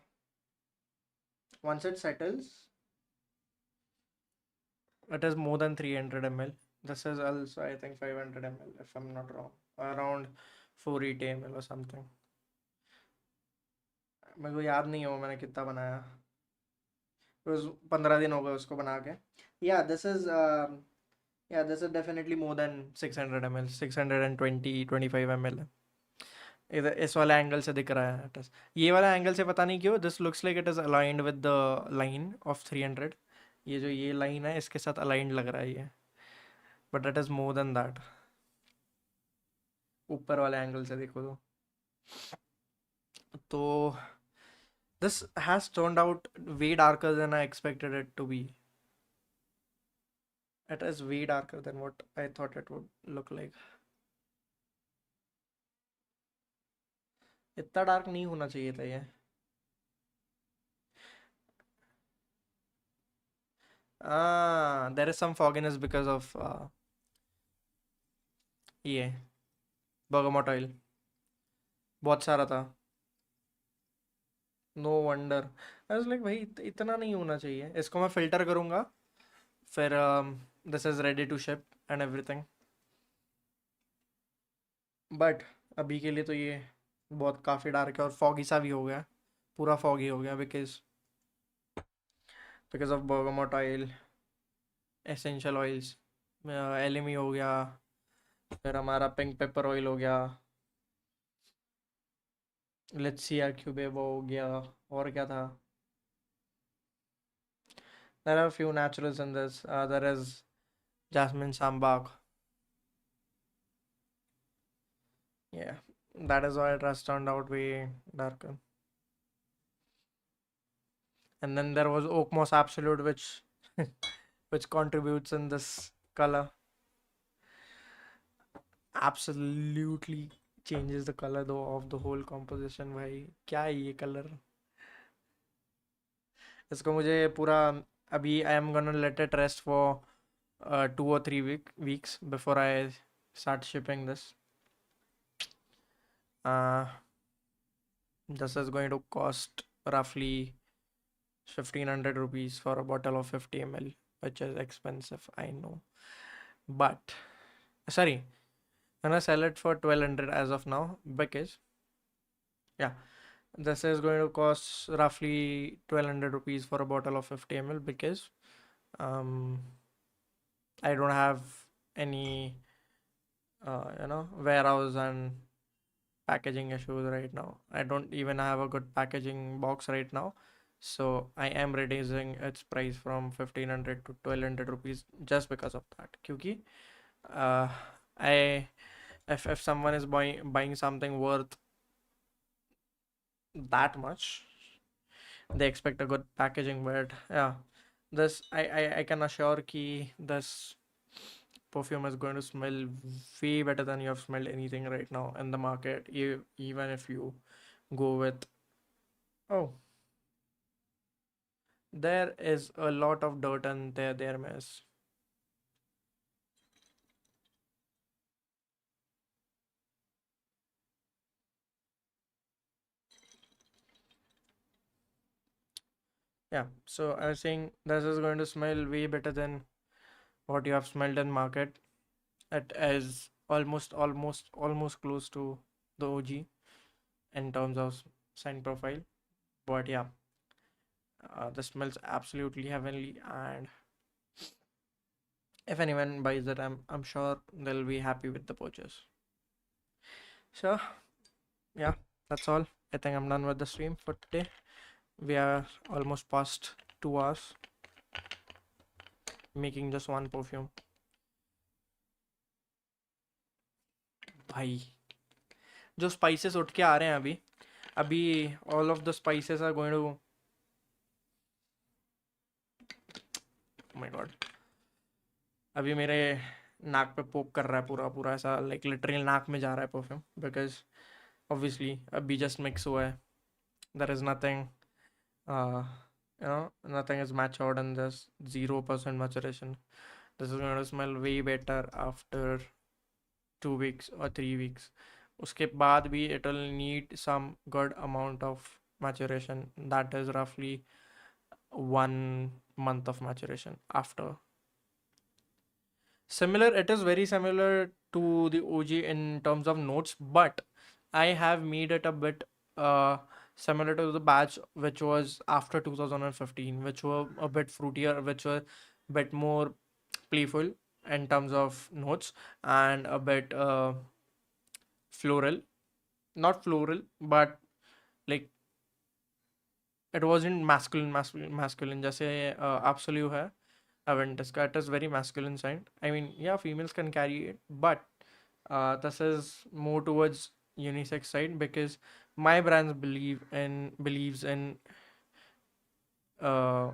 Once it settles, it is more than 300 ml. This is also, I think, 500 ml, if I'm not wrong. Around 480 ml or something. मेरे को याद नहीं है वो मैंने कितना बनाया. Because 15 दिन हो गए उसको बना के. Yeah, this is definitely more than 600 ml. 620-25 ml है. इधर इस वाला एंगल से दिख रहा है it is. ये वाला एंगल से पता नहीं क्यों this looks like it is aligned with the line of 300. ये जो ये लाइन है इसके साथ अलाइंड लग रहा है ये. But it is more than that. ऊपर वाले एंगल से देखो तो this has turned out way darker than I expected it to be. It is way darker than what I thought it would look like. इतना dark नहीं होना चाहिए था ये. There is some fogginess because of ये bergamot oil. बहुत सारा था. No wonder. I was like भाई इतना नहीं होना चाहिए. इसको मैं फिल्टर करूँगा फिर. This is ready to ship and everything. But अभी के लिए तो ये बहुत काफ़ी डार्क है और फॉगी सा भी हो गया. पूरा फॉगी हो गया because of bergamot oil, essential oils. LME हो गया. फिर हमारा पिंक पेपर ऑयल हो गया. लेट्स सी क्यूबेबो हो गया. और क्या था. There are a few naturals in this. There is jasmine sambak. Yeah, that is why it has turned out way darker. And then there was oak moss absolute, which which contributes in this color. Absolutely changes the color though of the whole composition. भाई क्या है ये color. इसको मुझे पूरा अभी I am gonna let it rest for 2 or 3 weeks before I start shipping this. This is going to cost roughly 1500 rupees for a bottle of 50 ml, which is expensive, I know. But sorry, I'm gonna sell it for 1200 as of now because yeah, this is going to cost roughly 1200 rupees for a bottle of 50 ml because I don't have any warehouse and packaging issues right now. I don't even have a good packaging box right now. So I am reducing its price from 1500 to 1200 rupees just because of that. क्योंकि I if someone is buying something worth that much, they expect a good packaging. But yeah, this I can assure ki this perfume is going to smell way better than you have smelled anything right now in the market. Even if you go with oh, there is a lot of dirt on their mess. Yeah, so I was saying this is going to smell way better than what you have smelled in market. It is almost close to the OG in terms of scent profile. But yeah, the smells absolutely heavenly, and if anyone buys it, I'm sure they'll be happy with the purchase. So yeah, that's all. I think I'm done with the stream for today. We are almost past 2 hours making just one perfume. भाई जो spices उठ के आ रहे हैं अभी अभी all of the spices are going to, oh my god, अभी मेरे नाक पे पोक कर रहा है पूरा पूरा ऐसा लाइक लिटरली नाक में जा रहा है परफ्यूम बिकॉज ऑब्वियसली अभी जस्ट मिक्स हुआ है. There is nothing, nothing is matured and there's 0% maturation. This is going to smell way better after 2 weeks or 3 weeks. उसके बाद भी it will need some good amount of maturation, that is roughly 1 month of maturation after. Similar, it is very similar to the OG in terms of notes, but I have made it a bit similar to the batch which was after 2015, which were a bit fruitier, which were a bit more playful in terms of notes, and a bit floral. Not floral, but like it wasn't masculine जैसे absolute है aventus का. It is very masculine scent. I mean, yeah, females can carry it, but this is more towards unisex side because my brands believes in uh,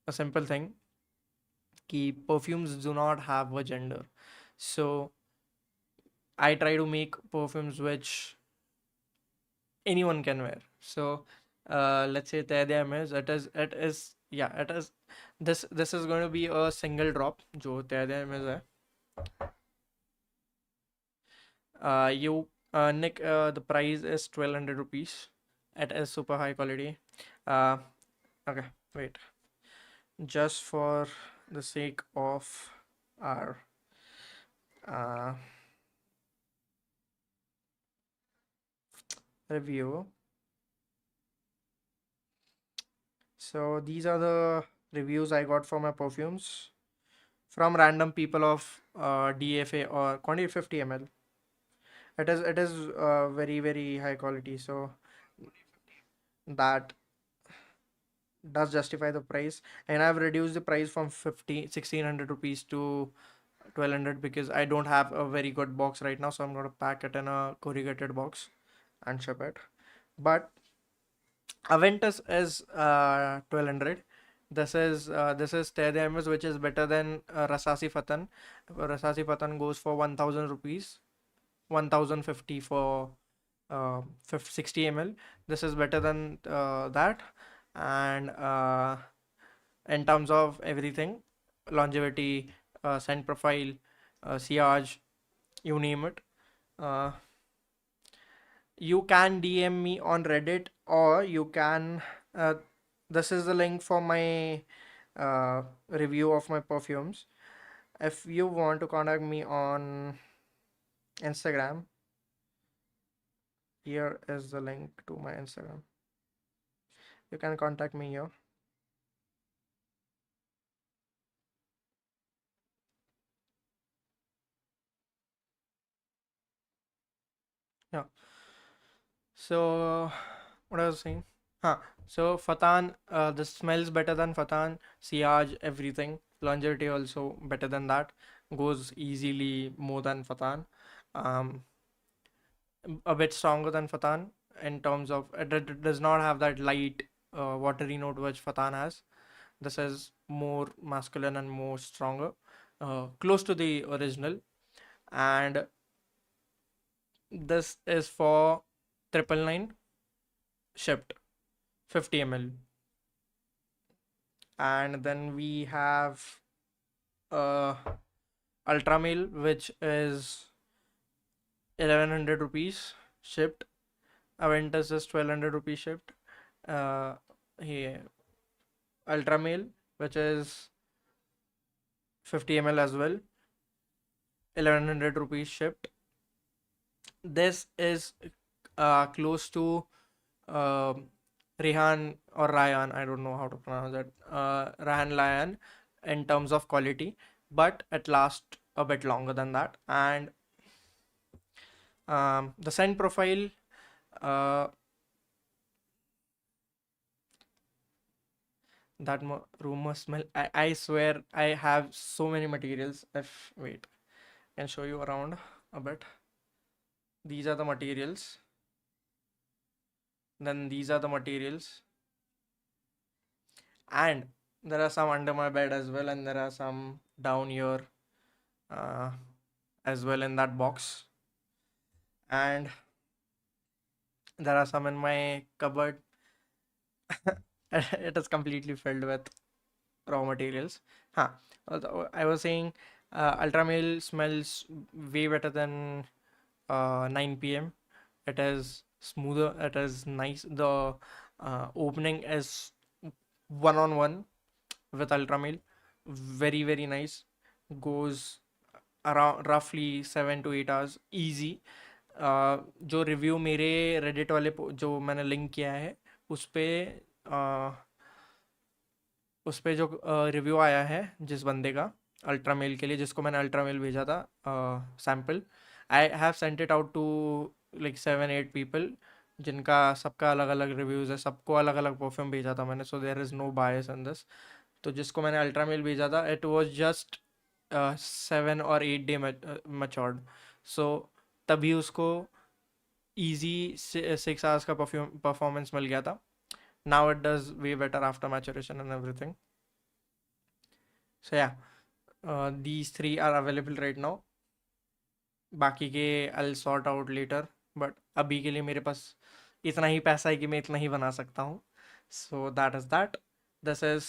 a simple thing कि perfumes do not have a gender. So I try to make perfumes which anyone can wear. So let's say Tedem is it is yeah, it is this is going to be a single drop जो Tedem is है. You Nick, the price is 1200 rupees. It is super high quality. Uh, okay, wait. Just for the sake of our uh, review, so these are the reviews I got for my perfumes from random people of DFA or quantity 50 ml. It is very high quality, so that does justify the price. And I've reduced the price from 1600 rupees to 1200 because I don't have a very good box right now, so I'm going to pack it in a corrugated box and ship it. But Aventus is 1200. This is Tedemus, which is better than Rasasi Fatan. Rasasi Fatan goes for 1000 rupees, 1050 for 60 ml. This is better than that, and in terms of everything, longevity, scent profile, sillage, you name it. Uh, you can DM me on Reddit, or you can. This is the link for my review of my perfumes. If you want to contact me on Instagram, here is the link to my Instagram. You can contact me here. Yeah. So, what I was saying? Huh. So Fatan, the smells better than Fatan. Sillage, everything. Longevity also better than that. Goes easily more than Fatan. Um, a bit stronger than Fatan in terms of it does not have that light, watery note which Fatan has. This is more masculine and more stronger, close to the original. And this is for 999 shipped 50 ml. And then we have uh ultra male, which is 1100 rupees shipped. Aventus is 1200 rupees shipped. Here ultra male, which is 50 ml as well. 1100 rupees shipped. This is close to uh, Rehan or Ryan, I don't know how to pronounce that, Rahan Lion in terms of quality, but it lasts a bit longer than that. And the scent profile, uh, that room must smell. I swear I have so many materials. If wait, I can show you around a bit. These are the materials. Then these are the materials, and there are some under my bed as well, and there are some down here uh, as well in that box, and there are some in my cupboard. It is completely filled with raw materials. Huh. I was saying, Ultramale smells way better than 9 p.m. It is smoother. It is nice. The opening is one on one with Ultramale. Very very nice. Goes around roughly 7 to 8 hours easy. जो review मेरे Reddit वाले जो मैंने link किया है उस पे जो रिव्यू आया है जिस बंदे का अल्ट्रा मेल के लिए, जिसको मैंने अल्ट्रा मेल भेजा था sample, I have sent it out to like 7 8 people, जिनका सबका अलग अलग रिव्यूज़ है, सबको अलग अलग परफ्यूम भेजा था मैंने, so there is no bias in this. तो जिसको मैंने अल्ट्रा मेल भेजा था इट वाज जस्ट 7 और 8 डे मच्योर्ड, सो तभी उसको ईजी 6 आवर्स का परफॉर्मेंस मिल गया था. Now it does way better after maturation and everything. So या these three are available right now. बाकी के I'll sort out later, but अभी के लिए मेरे पास इतना ही पैसा है कि मैं इतना ही बना सकता हूँ. So that is that. This is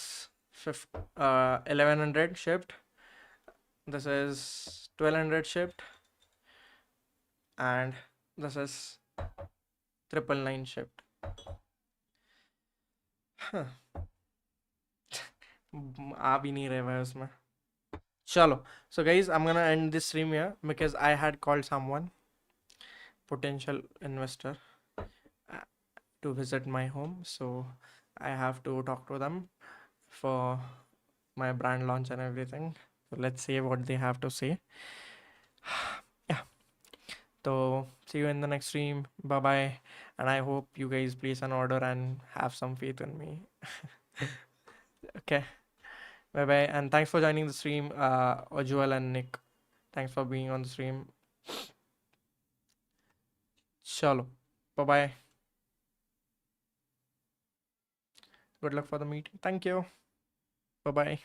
1100 shipped. This is 1200 shipped. And this is 999 shipped. Huh. आ भी नहीं रहे भाई उसमें. चलो, so guys, I'm gonna end this stream here because I had called someone, potential investor, to visit my home, so I have to talk to them for my brand launch and everything. So let's see what they have to say. Yeah, so see you in the next stream. Bye bye, and I hope you guys place an order and have some faith in me. Okay, bye bye, and thanks for joining the stream, Ojwal and Nick. Thanks for being on the stream. Chalo, bye bye. Good luck for the meeting. Thank you. Bye bye.